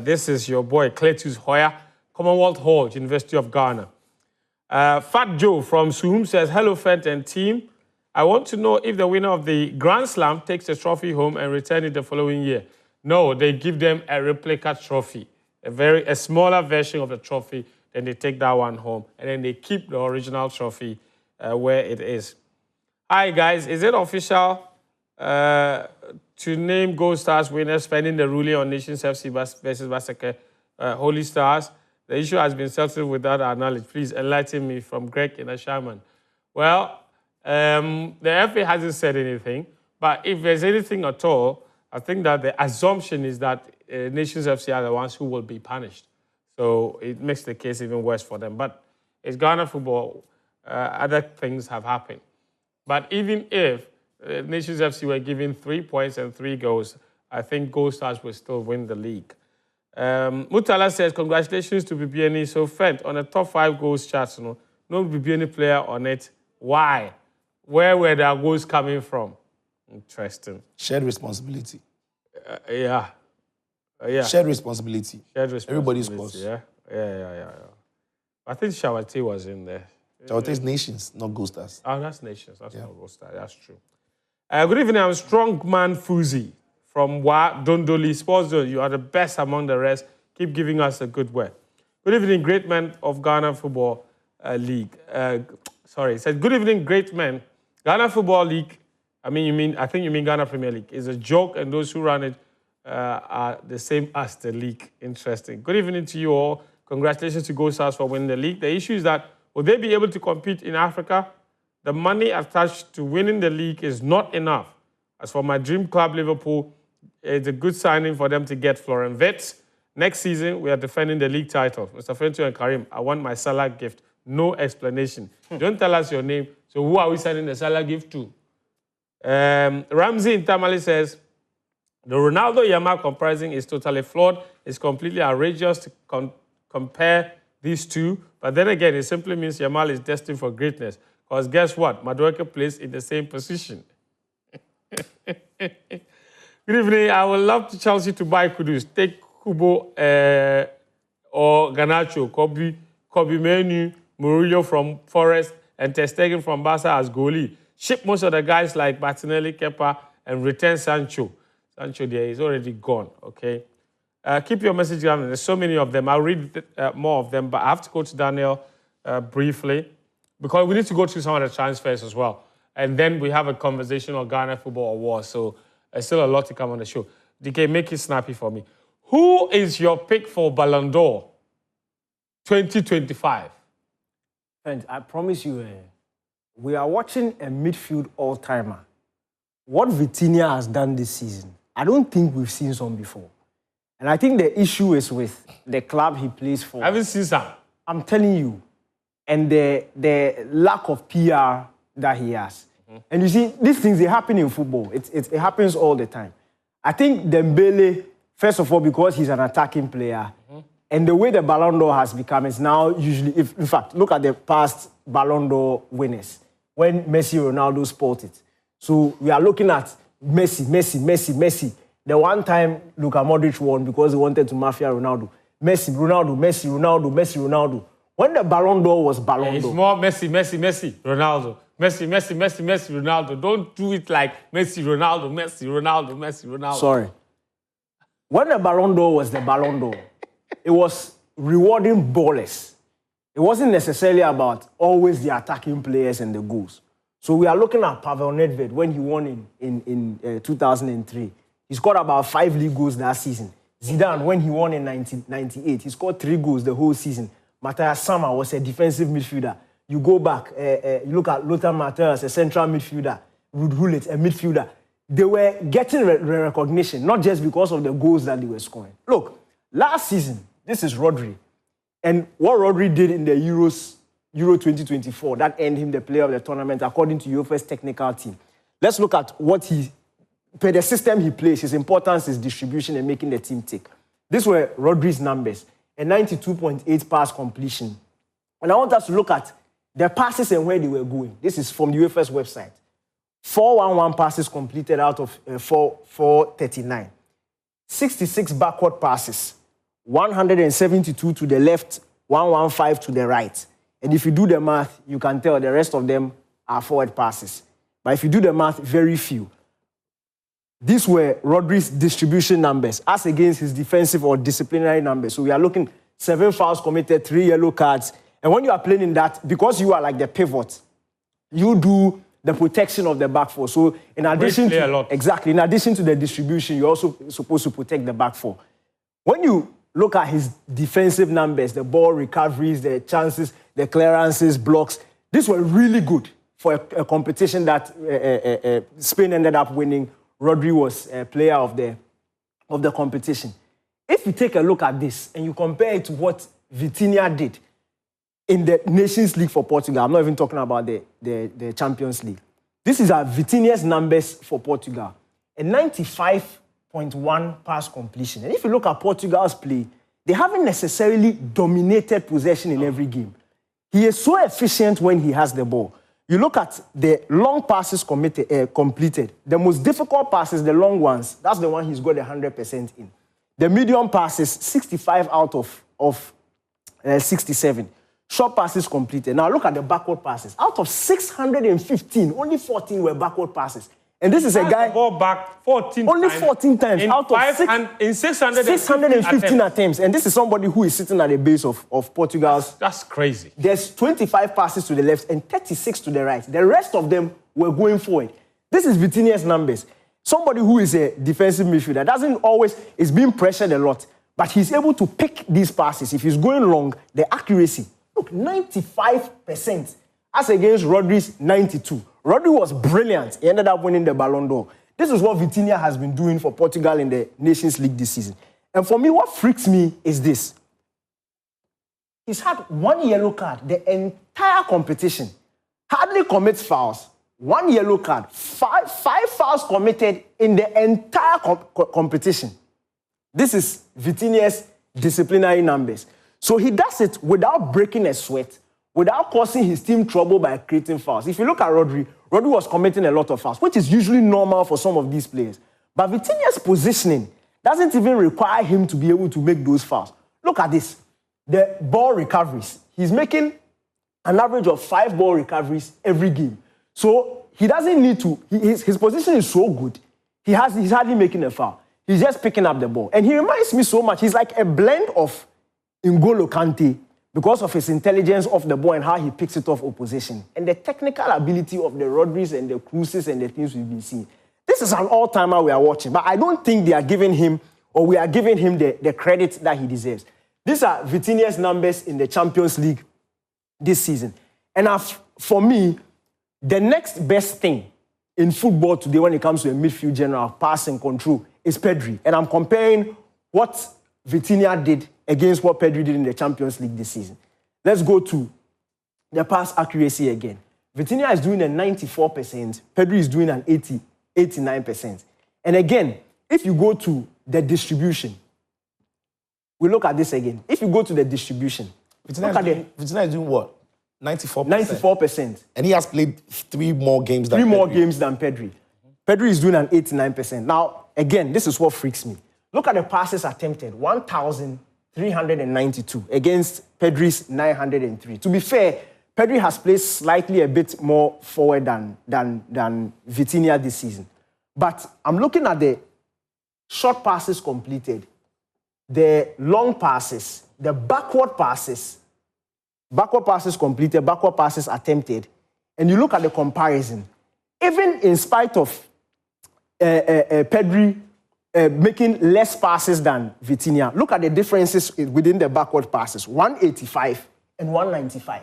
This is your boy, Cletus Hoya, Commonwealth Hall, University of Ghana. Fat Joe from Zoom says, hello, Fent and team. I want to know if the winner of the Grand Slam takes the trophy home and return it the following year. No, they give them a replica trophy, a smaller version of the trophy, then they take that one home, and then they keep the original trophy where it is. Hi, guys. Is it official to name GoldStars winners pending the ruling on Nations FC versus Baseke Holy Stars? The issue has been settled without our knowledge. Please enlighten me, from Greg in Ashaman. Well, the FA hasn't said anything, but if there's anything at all, I think that the assumption is that Nations FC are the ones who will be punished. So it makes the case even worse for them. But it's Ghana football. Other things have happened. But even if Nations FC were given 3 points and 3 goals, I think GoldStars will still win the league. Mutala says, congratulations to BBNE. So, Fent, on the top 5 goals chart, no BBNE player on it. Why? Where were their goals coming from? Interesting. Shared responsibility. Yeah. Shared responsibility. Everybody scores. Yeah. I think Shawati was in there. Shawati is Nations, not GoldStars. Oh, that's Nations. That's not GoldStars. That's true. Good evening. I'm Strongman Fuzi from Dondoli Sports Zone. You are the best among the rest. Keep giving us a good word. Good evening, great men of Ghana Football League. It says, good evening, great men. Ghana Football League, I think you mean Ghana Premier League, is a joke, and those who run it are the same as the league. Interesting. Good evening to you all. Congratulations to GoldStars for winning the league. The issue is that, will they be able to compete in Africa? The money attached to winning the league is not enough. As for my dream club, Liverpool, it's a good signing for them to get Florian Wirtz. Next season, we are defending the league title. Mr. Fento and Karim, I want my Salah gift. No explanation. Don't tell us your name. So who are we sending the Salah gift to? Ramsey in Tamale says, the Ronaldo Yamal comparison is totally flawed. It's completely outrageous to compare these two. But then again, it simply means Yamal is destined for greatness. Because guess what? Madueke plays in the same position. Good evening. I would love to Chelsea to buy Kudus. Take Kubo or Garnacho, Kobe Menu, Murillo from Forest, and Ter Stegen from Barca as goalie. Ship most of the guys like Martinelli, Kepa, and return Sancho. Sancho there is already gone, okay? Keep your message down. There's so many of them. I'll read more of them, but I have to go to Daniel briefly because we need to go through some of the transfers as well. And then we have a conversation on Ghana Football Awards, so there's still a lot to come on the show. DK, make it snappy for me. Who is your pick for Ballon d'Or 2025? And I promise you, we are watching a midfield all-timer. What Vitinha has done this season, I don't think we've seen some before. And I think the issue is with the club he plays for. I haven't seen some. I'm telling you. And the lack of PR that he has. Mm-hmm. And you see, these things, they happen in football. It happens all the time. I think Dembele, first of all, because he's an attacking player, and the way the Ballon d'Or has become is now usually, in fact, look at the past Ballon d'Or winners, when Messi, Ronaldo sport it. So we are looking at Messi. The one time Luka Modric won because he wanted to mafia Ronaldo. Messi, Ronaldo. When the Ballon d'Or was Ballon d'Or. It's more Messi, Ronaldo. Messi, Ronaldo. Don't do it like Messi, Ronaldo. Sorry. When the Ballon d'Or was the Ballon d'Or, it was rewarding ballers. It wasn't necessarily about always the attacking players and the goals. So we are looking at Pavel Nedved when he won in 2003. He scored about 5 league goals that season. Zidane, when he won in 1998, he scored 3 goals the whole season. Matthias Sammer was a defensive midfielder. You go back, you look at Lothar Matthäus, a central midfielder. Ruud Gullit, a midfielder. They were getting recognition, not just because of the goals that they were scoring. Look, last season, this is Rodri. And what Rodri did in the Euro 2024, that earned him the player of the tournament according to UEFA's technical team. Let's look at what he per the system he plays, his importance is distribution and making the team tick. These were Rodri's numbers, a 92.8 pass completion. And I want us to look at the passes and where they were going. This is from the UEFA's website. 411 passes completed out of 439. 66 backward passes, 172 to the left, 115 to the right. And if you do the math, you can tell the rest of them are forward passes. But if you do the math, very few. These were Rodri's distribution numbers as against his defensive or disciplinary numbers. So we are looking 7 fouls committed, 3 yellow cards. And when you are playing in that, because you are like the pivot, you do the protection of the back four. So in addition to in addition to the distribution, you're also supposed to protect the back four. When you look at his defensive numbers, the ball recoveries, the chances, the clearances, blocks, these were really good for a competition that Spain ended up winning. Rodri was a player of the competition. If you take a look at this and you compare it to what Vitinha did in the Nations League for Portugal, I'm not even talking about the Champions League. This is Vitinha's numbers for Portugal. A 95.1 pass completion. And if you look at Portugal's play, they haven't necessarily dominated possession in every game. He is so efficient when he has the ball. You look at the long passes completed. The most difficult passes, the long ones, that's the one he's got 100% in. The medium passes, 65 out of 67. Short passes completed. Now look at the backward passes. Out of 615, only 14 were backward passes. And this is a guy... ball back 14 only 14 times. In out of in 615 attempts. And this is somebody who is sitting at the base of Portugal's... That's crazy. There's 25 passes to the left and 36 to the right. The rest of them were going forward. This is Vitinha's numbers. Somebody who is a defensive midfielder doesn't always... is being pressured a lot. But he's able to pick these passes. If he's going long, the accuracy... Look, 95% as against Rodri's 92. Rodri was brilliant. He ended up winning the Ballon d'Or. This is what Vitinha has been doing for Portugal in the Nations League this season. And for me, what freaks me is this. He's had 1 yellow card the entire competition. Hardly commits fouls. 1 yellow card. Five fouls committed in the entire competition. This is Vitinha's disciplinary numbers. So he does it without breaking a sweat, without causing his team trouble by creating fouls. If you look at Rodri was committing a lot of fouls, which is usually normal for some of these players. But Vitinha's positioning doesn't even require him to be able to make those fouls. Look at this. The ball recoveries. He's making an average of 5 ball recoveries every game. So he doesn't need to. His position is so good. He's hardly making a foul. He's just picking up the ball. And he reminds me so much. He's like a blend of N'Golo Kante because of his intelligence off the ball and how he picks it off opposition. And the technical ability of the Rodris and the Cruises and the things we've been seeing. This is an all-timer we are watching, but I don't think they are giving him, or we are giving him the credit that he deserves. These are Vitinha's numbers in the Champions League this season. And for me, the next best thing in football today when it comes to a midfield general, pass and control, is Pedri. And I'm comparing what Vitinha did against what Pedri did in the Champions League this season. Let's go to the pass accuracy again. Vitinha is doing a 94%. Pedri is doing an 89%. And again, if you go to the distribution, we look at this again. If you go to the distribution, Vitinha is doing what? 94%? 94%. And he has played 3 more games than Pedri. Pedri is doing an 89%. Now, again, this is what freaks me. Look at the passes attempted, 1,392 against Pedri's 903. To be fair, Pedri has played slightly a bit more forward than Vitinha this season. But I'm looking at the short passes completed, the long passes, the backward passes completed, backward passes attempted, and you look at the comparison. Even in spite of Pedri making less passes than Vitinha. Look at the differences within the backward passes, 185 and 195.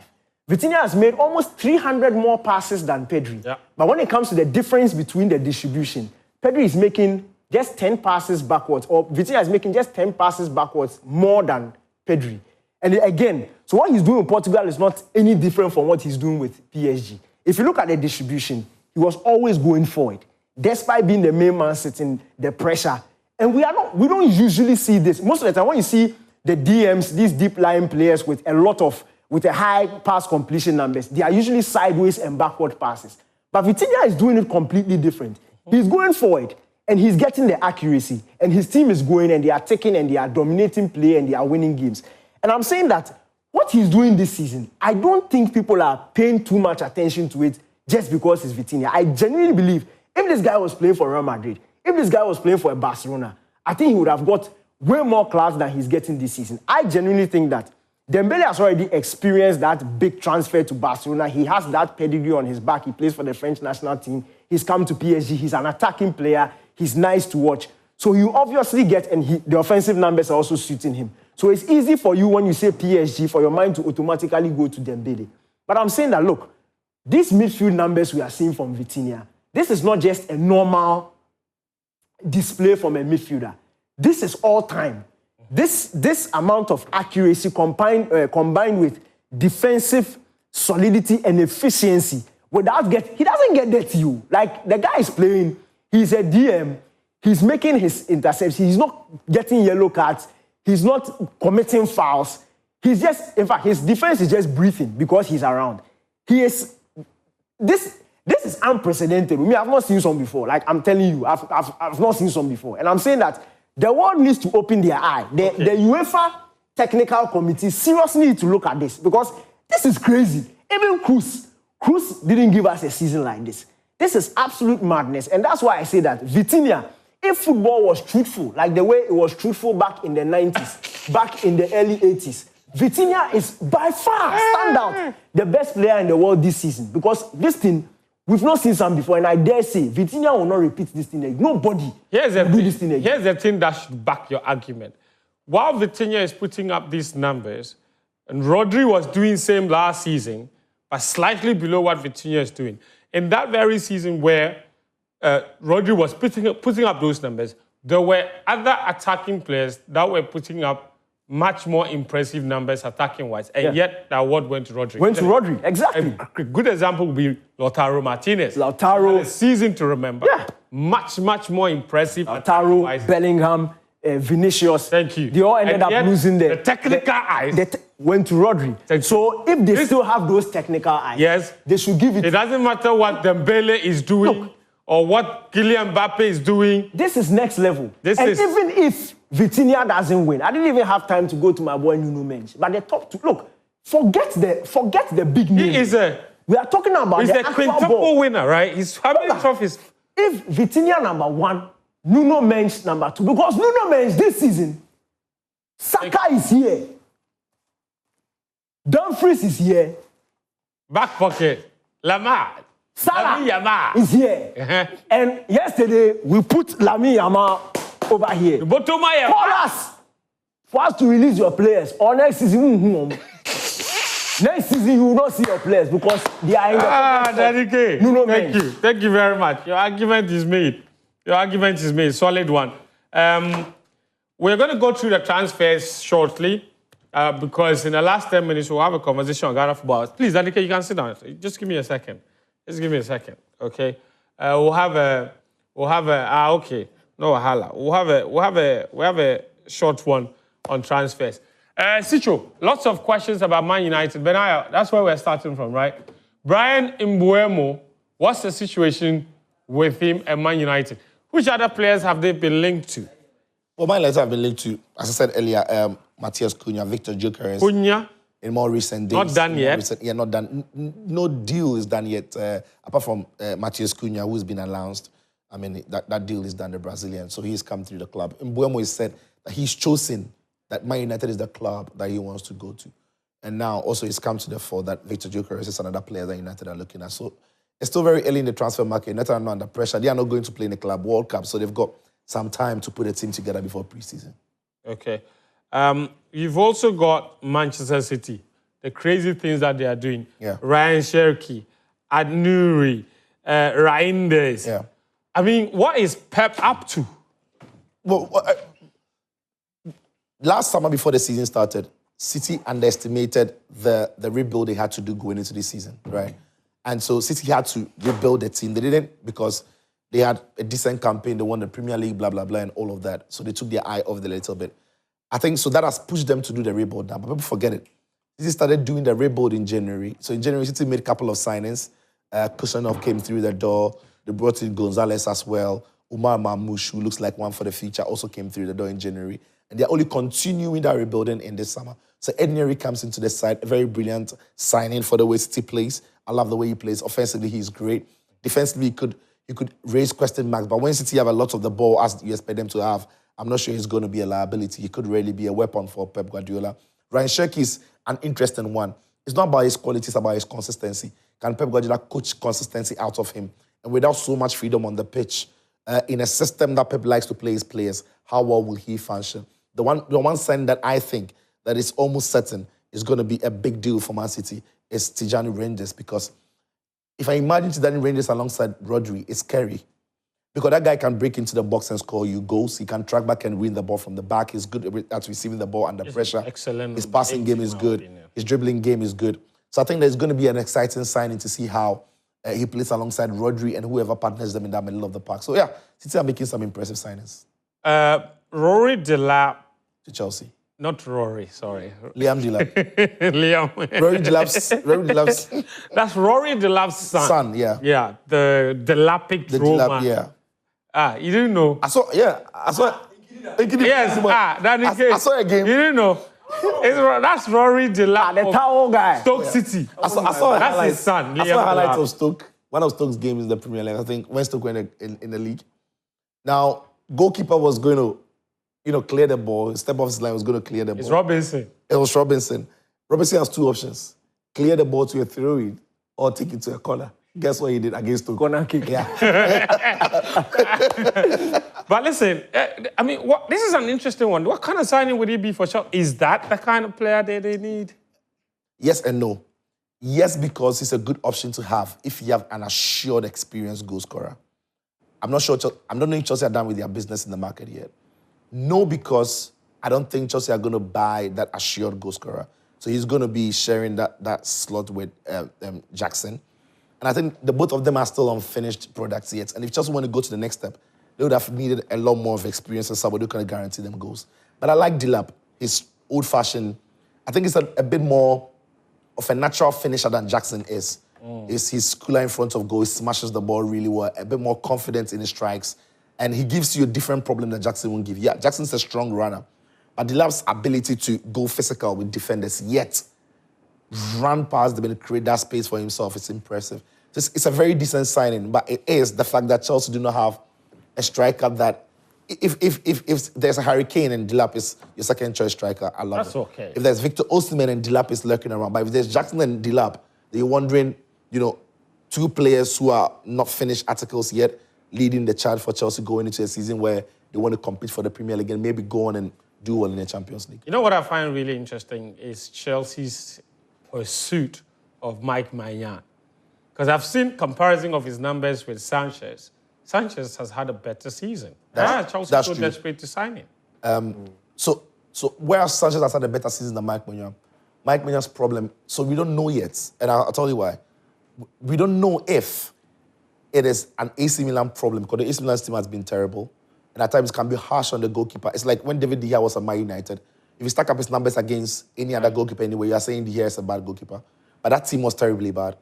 Vitinha has made almost 300 more passes than Pedri. Yeah. But when it comes to the difference between the distribution, Pedri is making just 10 passes backwards, or Vitinha is making just 10 passes backwards more than Pedri. And again, so what he's doing in Portugal is not any different from what he's doing with PSG. If you look at the distribution, he was always going forward. despite being the main man sitting, the pressure. And we don't usually see this. Most of the time when you see the DMs, these deep lying players with a high pass completion numbers, they are usually sideways and backward passes. But Vitinha is doing it completely different. He's going forward and he's getting the accuracy, and his team is going and they are taking and they are dominating play and they are winning games. And I'm saying that what he's doing this season, I don't think people are paying too much attention to it just because it's Vitinha. I genuinely believe if this guy was playing for Real Madrid, if this guy was playing for Barcelona, I think he would have got way more class than he's getting this season. I genuinely think that Dembele has already experienced that big transfer to Barcelona. He has that pedigree on his back. He plays for the French national team. He's come to PSG. He's an attacking player. He's nice to watch. So you obviously get, and the offensive numbers are also suiting him. So it's easy for you when you say PSG for your mind to automatically go to Dembele. But I'm saying that, look, these midfield numbers we are seeing from Vitinha, this is not just a normal display from a midfielder. This is all time. This amount of accuracy combined with defensive solidity and efficiency, he doesn't get that to you. Like, the guy is playing, he's a DM, he's making his interceptions, he's not getting yellow cards, he's not committing fouls. He's just, in fact, his defense is just breathing because he's around. This is unprecedented. I've not seen some before. Like, I'm telling you, I've not seen some before. And I'm saying that the world needs to open their eye. The UEFA Technical Committee seriously need to look at this because this is crazy. Even Cruz didn't give us a season like this. This is absolute madness. And that's why I say that Vitinha, if football was truthful, like the way it was truthful back in the 90s, back in the early 80s, Vitinha is by far, standout, the best player in the world this season. Because this thing, we've not seen some before, and I dare say, Vitinha will not repeat this thing again. Nobody will do this thing again. Here's the thing that should back your argument. While Vitinha is putting up these numbers, and Rodri was doing same last season, but slightly below what Vitinha is doing. In that very season where Rodri was putting up those numbers, there were other attacking players that were putting up much more impressive numbers attacking-wise, and yet the award went to Rodri. Went to Rodri, exactly. A good example would be Lautaro Martinez. Lautaro. A season to remember. Yeah. Much more impressive. Lautaro, Bellingham, Vinicius. Thank you. They all ended up losing the technical eyes. Went to Rodri. So if they still have those technical eyes, yes, they should give it. It doesn't matter what Dembele is doing or what Kylian Mbappe is doing. This is next level. Even if Vitinha doesn't win, I didn't even have time to go to my boy Nuno Mendes. But the top two, look, forget the big name. We are talking about the actual quintuple winner, right? He's having trophies. If Vitinha number 1, Nuno Mendes number 2, because Nuno Mendes this season, Saka is here, Dumfries is here, back pocket, Lamar, Salah Yamal is here, and yesterday we put Yamal over here. Call us for us to release your players. Or next season, next season you will not see your players because they are in the Thank you very much. Your argument is made. Solid one. We're going to go through the transfers shortly because in the last 10 minutes we'll have a conversation on Ghana football. Please, Danike, you can sit down. Just give me a second. Okay. We'll have a. Okay. No wahala. We'll have a short one on transfers. Sicho, lots of questions about Man United. Benaya, that's where we're starting from, right? Brian Mbuemo, what's the situation with him and Man United? Which other players have they been linked to? Well, Man United have been linked to, as I said earlier, Matthias Cunha, Victor Gyökeres. Cunha? In more recent days. Not done yet? Not done. No deal is done yet, apart from Matthias Cunha, who's been announced. I mean, that deal is done, the Brazilian, so he's come through the club. Mbuemo has said that he's chosen that Man United is the club that he wants to go to. And now also he's come to the fore that Victor Gyökeres is another player that United are looking at. So it's still very early in the transfer market. United are not under pressure. They are not going to play in the Club World Cup, so they've got some time to put a team together before preseason. Okay. You've also got Manchester City, the crazy things that they are doing. Yeah. Ryan Cherki, Adnuri, Reinders. Yeah. I mean, what is Pep up to? Well, last summer before the season started, City underestimated the rebuild they had to do going into the season, right? And so City had to rebuild the team. They didn't because They had a decent campaign. They won the Premier League, blah, blah, blah, and all of that. So they took their eye off it a little bit. I think so that has pushed them to do the rebuild now. But people forget it. City started doing the rebuild in January. So in January, City made a couple of signings. Kusanov came through the door. They brought in Gonzalez as well. Umar Mamouche, who looks like one for the future, also came through the door in January. And they're only continuing that rebuilding in this summer. So Edneri comes into the side, a very brilliant signing for the way City plays. I love the way he plays. Offensively, he's great. Defensively, he could raise question marks. But when City have a lot of the ball, as you expect them to have, I'm not sure he's going to be a liability. He could really be a weapon for Pep Guardiola. Ryan Cherki is an interesting one. It's not about his quality, it's about his consistency. Can Pep Guardiola coach consistency out of him? And without so much freedom on the pitch, in a system that Pep likes to play his players, how well will he function? The one sign that I think that is almost certain is going to be a big deal for Man City is Tijani Reinders, because if I imagine Tijani Reinders alongside Rodri, it's scary. Because that guy can break into the box and score you goals. He can track back and win the ball from the back. He's good at receiving the ball under pressure. Excellent. His passing game is good. His dribbling game is good. So I think there's going to be an exciting signing to see how he plays alongside Rodri and whoever partners them in that middle of the park. So yeah, City are making some impressive signings. Rory Delap. To Chelsea. Not Rory, sorry. Liam Delap. Liam. Rory Delap's That's Rory Delap's son. Son, yeah. Yeah, the Delapic Roma. Yeah. You didn't know? I saw. Yes, I saw a game. You didn't know? That's Rory Delap. The towel guy. Stoke City. I saw That's his son. I saw highlights of Stoke. One of Stoke's games in the Premier League. I think when Stoke went in the league. Now, goalkeeper was going to, clear the ball. Step off his line was going to clear the ball. It's Robinson. It was Robinson. Robinson has two options: clear the ball to a throw-in or take it to a corner. Guess what he did against Stoke? Corner kick. Yeah. But listen, this is an interesting one. What kind of signing would he be for Chelsea? Is that the kind of player that they need? Yes and no. Yes, because it's a good option to have if you have an assured, experienced goal scorer. I'm not sure. I'm not knowing Chelsea are done with their business in the market yet. No, because I don't think Chelsea are going to buy that assured goal scorer. So he's going to be sharing that slot with Jackson. And I think the both of them are still unfinished products yet. And if Chelsea want to go to the next step, they would have needed a lot more of experience and somebody who can guarantee them goals. But I like Delap. He's old-fashioned. I think he's a bit more of a natural finisher than Jackson is. He's cooler in front of goal. He smashes the ball really well. A bit more confident in his strikes. And he gives you a different problem that Jackson won't give. Yeah, Jackson's a strong runner. But Delap's ability to go physical with defenders, yet run past them and create that space for himself, it's impressive. It's a very decent signing, but it is the fact that Chelsea do not have a striker that, if there's a Hurricane and Delap is your second choice striker, I love it. That's okay. If there's Victor Osimhen and Delap is lurking around, but if there's Jackson and Delap, you're wondering, two players who are not finished articles yet, leading the charge for Chelsea going into a season where they want to compete for the Premier League and maybe go on and do well in the Champions League. You know what I find really interesting is Chelsea's pursuit of Mike Maignan. Because I've seen comparison of his numbers with Sanchez. Sanchez has had a better season. Chelsea so desperate to sign him. So whereas Sanchez has had a better season than Mike Maignan, Mike Maignan's problem, so we don't know yet, and I'll tell you why. We don't know if it is an AC Milan problem, because the AC Milan team has been terrible, and at times can be harsh on the goalkeeper. It's like when David De Gea was at Man United. If you stack up his numbers against any other goalkeeper anyway, you are saying De Gea is a bad goalkeeper. But that team was terribly bad.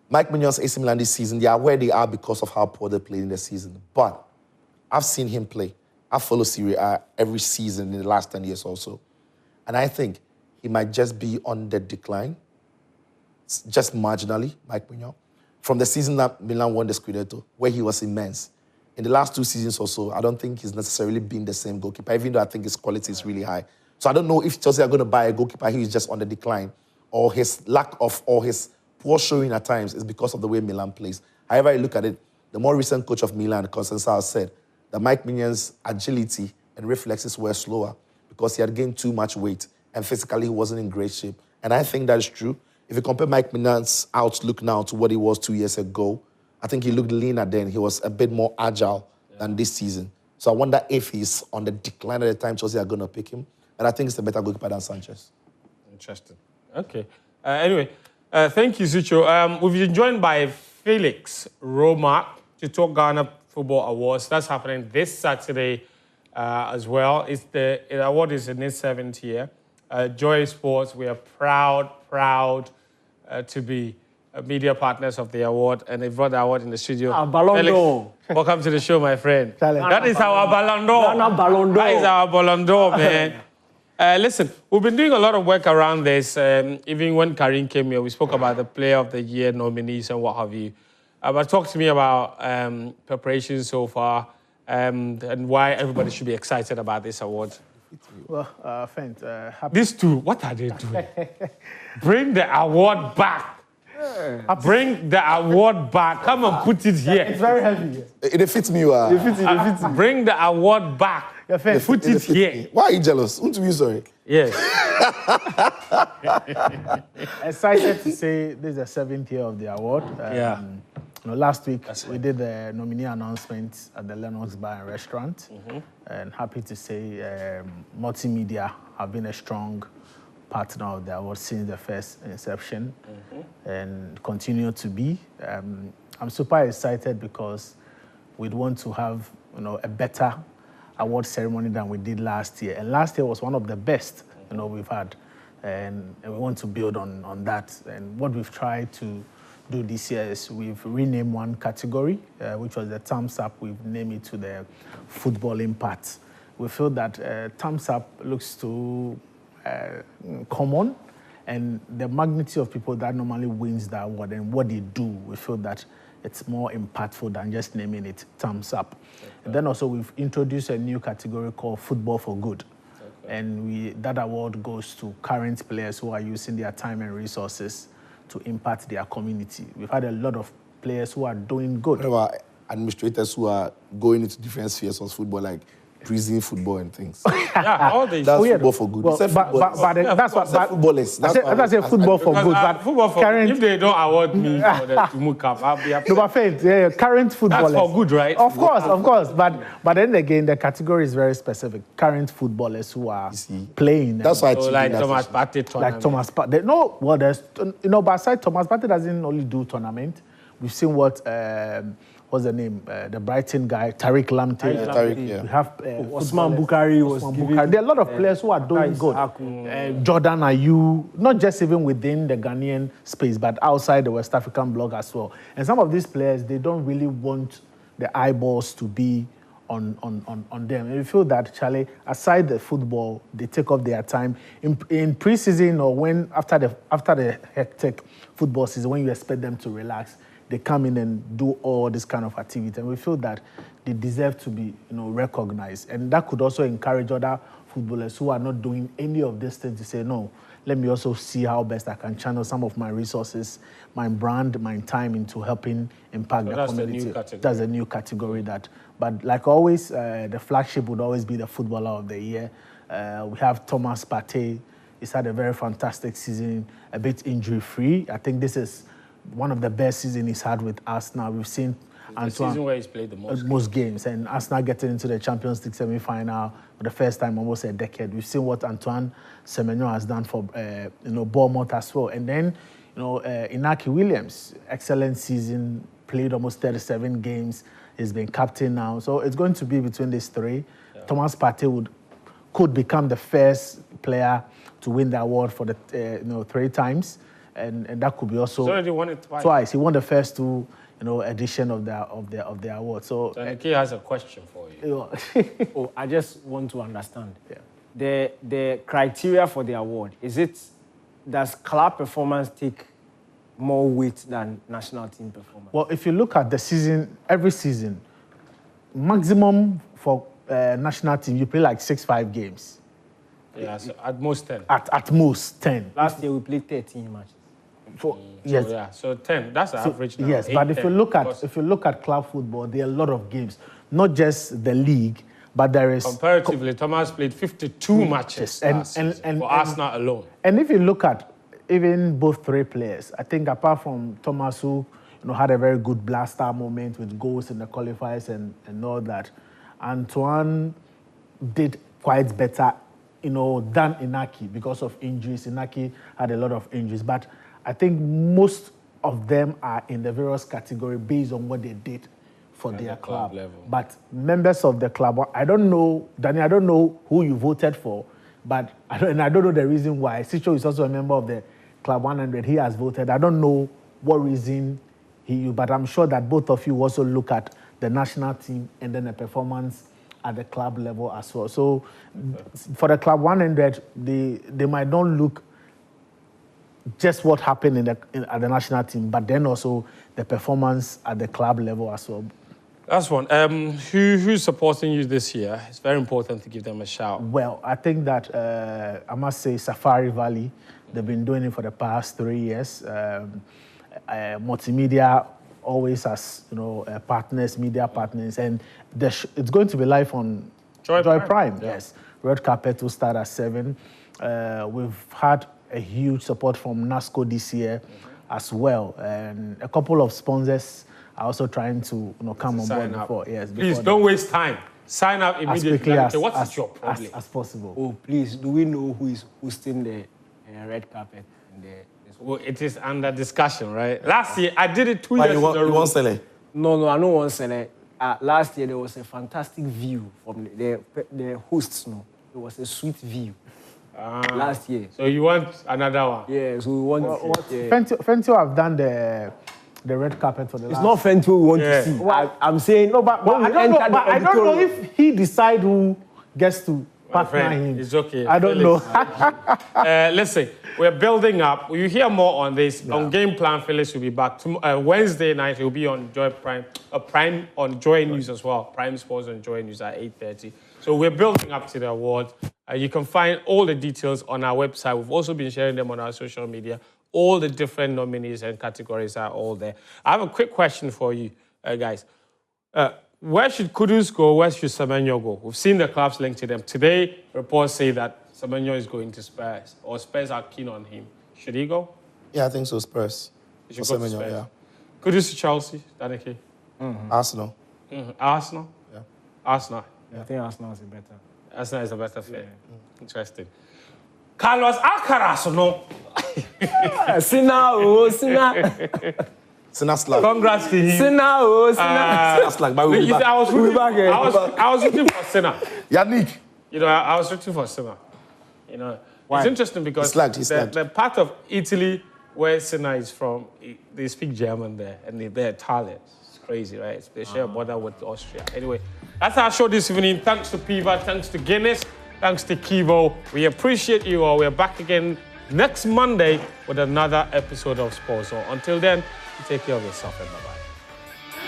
Mike Maignan's AC Milan this season, they are where they are because of how poor they played in the season. But I've seen him play. I follow Serie A every season in the last 10 years or so. And I think he might just be on the decline, just marginally, Mike Maignan. From the season that Milan won the Scudetto, where he was immense. In the last 2 seasons or so, I don't think he's necessarily been the same goalkeeper, even though I think his quality is really high. So I don't know if Chelsea are going to buy a goalkeeper who is just on the decline, or his lack of, or his poor showing at times is because of the way Milan plays. However you look at it, the more recent coach of Milan, Constantine, said that Mike Maignan's agility and reflexes were slower because he had gained too much weight and physically he wasn't in great shape. And I think that is true. If you compare Mike Maignan's outlook now to what he was 2 years ago, I think he looked leaner then. He was a bit more agile than this season. So I wonder if he's on the decline at the time Chelsea are going to pick him. And I think it's a better goalkeeper than Sanchez. Interesting. Okay. Anyway, thank you, Zicho. We've been joined by Felix Romak to talk Ghana Football Awards. That's happening this Saturday as well. The award is in its 7th year. Joy Sports, we are proud to be media partners of the award, and they brought the award in the studio. Ballon d'Or. Welcome to the show, my friend. Challenge. That is our Ballon d'Or. Ballon d'Or. That is our Ballon d'Or, man. Listen, we've been doing a lot of work around this. Even when Karim came here, we spoke about the Player of the Year nominees and what have you. But talk to me about preparation so far and why everybody should be excited about this award. Well, Fent, happy. These two, what are they doing? Bring the award back. Bring the award back. Come and put it here. It's very heavy. It fits me. It fits you. Bring the award back. Yeah, Fent. Put it here. Why are you jealous? Won't you be sorry? Yes. Excited to say this is the 7th year of the award. Yeah. Last week we did the nominee announcement at the Lennox Bar and Restaurant, and happy to say multimedia have been a strong partner of the award since the first inception, and continue to be. I'm super excited because we'd want to have a better award ceremony than we did last year, and last year was one of the best we've had, and we want to build on that. And what we've tried to do this year is we've renamed one category, which was the thumbs up. We've named it to the football impact. We feel that thumbs up looks too common, and the magnitude of people that normally wins that award and what they do, we feel that it's more impactful than just naming it thumbs up. Okay. And then also we've introduced a new category called Football for Good. Okay. And that award goes to current players who are using their time and resources to impact their community. We've had a lot of players who are doing good. What about administrators who are going into different spheres of football, like prison football and things? Yeah, all these. That's football for good. Well, that's what footballers. That's a football for good. But football for current, if they don't award me for the Tumu Cup, I'll be upset. No, but Faith, current footballers. That's for good, right? Of course. But then again, the category is very specific. Current footballers who are playing. That's why so like Thomas Partey tournament. Like Thomas Partey. No, well, there's but aside Thomas Partey doesn't only do tournament. We've seen what what's the name? The Brighton guy, Tariq Lamptey. Tariq, yeah. We have Osman Bukhari was giving. There are a lot of players who are doing good. Jordan Ayew, not just even within the Ghanaian space, but outside the West African bloc as well. And some of these players, they don't really want the eyeballs to be on them. And we feel that, Charlie, aside the football, they take up their time. In pre-season or when after the hectic football season, when you expect them to relax, they come in and do all this kind of activity. And we feel that they deserve to be recognized. And that could also encourage other footballers who are not doing any of these things to say, no, let me also see how best I can channel some of my resources, my brand, my time into helping impact the community. That's a new category but like always, the flagship would always be the Footballer of the Year. We have Thomas Partey. He's had a very fantastic season, a bit injury-free. I think this is one of the best seasons he's had with Arsenal. We've seen the season where he's played the most games, and Arsenal getting into the Champions League semi-final for the first time almost a decade. We've seen what Antoine Semenyo has done for Bournemouth as well, and then Inaki Williams, excellent season, played almost 37 games. He's been captain now, so it's going to be between these three. Yeah. Thomas Partey could become the first player to win the award for the 3 times. And that could be also. He's already won it twice. Twice. He won the first 2, edition of the award. So Niki has a question for you. I just want to understand. Yeah. The criteria for the award, does club performance take more weight than national team performance? Well, if you look at the season, every season, maximum for national team, you play like 6-5 games. Yeah, so at most 10. At most 10. Last year we played 13 matches. So 10. That's the average now. Yes, 8, but if you look at club football, there are a lot of games, not just the league, but there is comparatively. Thomas played 52 matches and for Arsenal alone. And if you look at even both 3 players, I think apart from Thomas, who had a very good blaster moment with goals in the qualifiers and all that, Antoine did quite better, than Inaki because of injuries. Inaki had a lot of injuries, but I think most of them are in the various category based on what they did for their the club club. level. But members of the club, I don't know, Danny, I don't know who you voted for, but I don't know the reason why. Sicho is also a member of the Club 100. He has voted. I don't know what reason but I'm sure that both of you also look at the national team and then the performance at the club level as well. So for the Club 100, they might not look just what happened at the national team, but then also the performance at the club level as well. That's one. Who's supporting you this year? It's very important to give them a shout. Well, I think that I must say Safari Valley. They've been doing it for the past 3 years. Multimedia always has, partners, media partners, and it's going to be live on Joy Prime. Yeah. Yes, red carpet will start at 7. We've had a huge support from NASCO this year as well, and a couple of sponsors are also trying to come on board before. Yes, please don't waste time. Sign up immediately. What's your problem? As possible. Oh, please, do we know who is hosting the red carpet? Well, it is under discussion, right? Last year, I did it 2 years ago. You want Sele? No, I don't want Sele. Last year, there was a fantastic view from the hosts. No, it was a sweet view. Last year. So you want another one? Yeah, so we want Fentio have done the red carpet for the last. It's not Fentio we want to see. Well, I'm saying no, but I don't know if he decide who gets to partner him. It's okay. I don't know. Listen, we're building up. You hear more on this. On Game Plan, Felix will be back. Wednesday night, he'll be on Joy Prime. Prime on Joy News as well. Prime Sports on Joy News at 8:30. So we're building up to the award. You can find all the details on our website. We've also been sharing them on our social media. All the different nominees and categories are all there. I have a quick question for you, guys. Where should Kudus go? Where should Semenyo go? We've seen the clubs linked to them. Today, reports say that Semenyo is going to Spurs, or Spurs are keen on him. Should he go? Yeah, I think so. Spurs. He should go to Spurs. Yeah. Kudus to Chelsea, Daneke. Arsenal. Arsenal? Yeah. Arsenal. I think Arsenal is better. Arsenal is a better fit. Yeah. Interesting. Carlos Alcaraz, no? Sina Slag. Congrats to him. Sina Slag. But we'll be back. I was rooting for Sina. Yannick. I was rooting for Sina. Why? It's interesting because the part of Italy where Sina is from, they speak German there, and they're Italian. It's crazy, right? They share a border with Austria. Anyway, that's our show this evening. Thanks to Piva, thanks to Guinness, thanks to Kivo. We appreciate you all. We're back again next Monday with another episode of Sports. So until then, take care of yourself and bye-bye.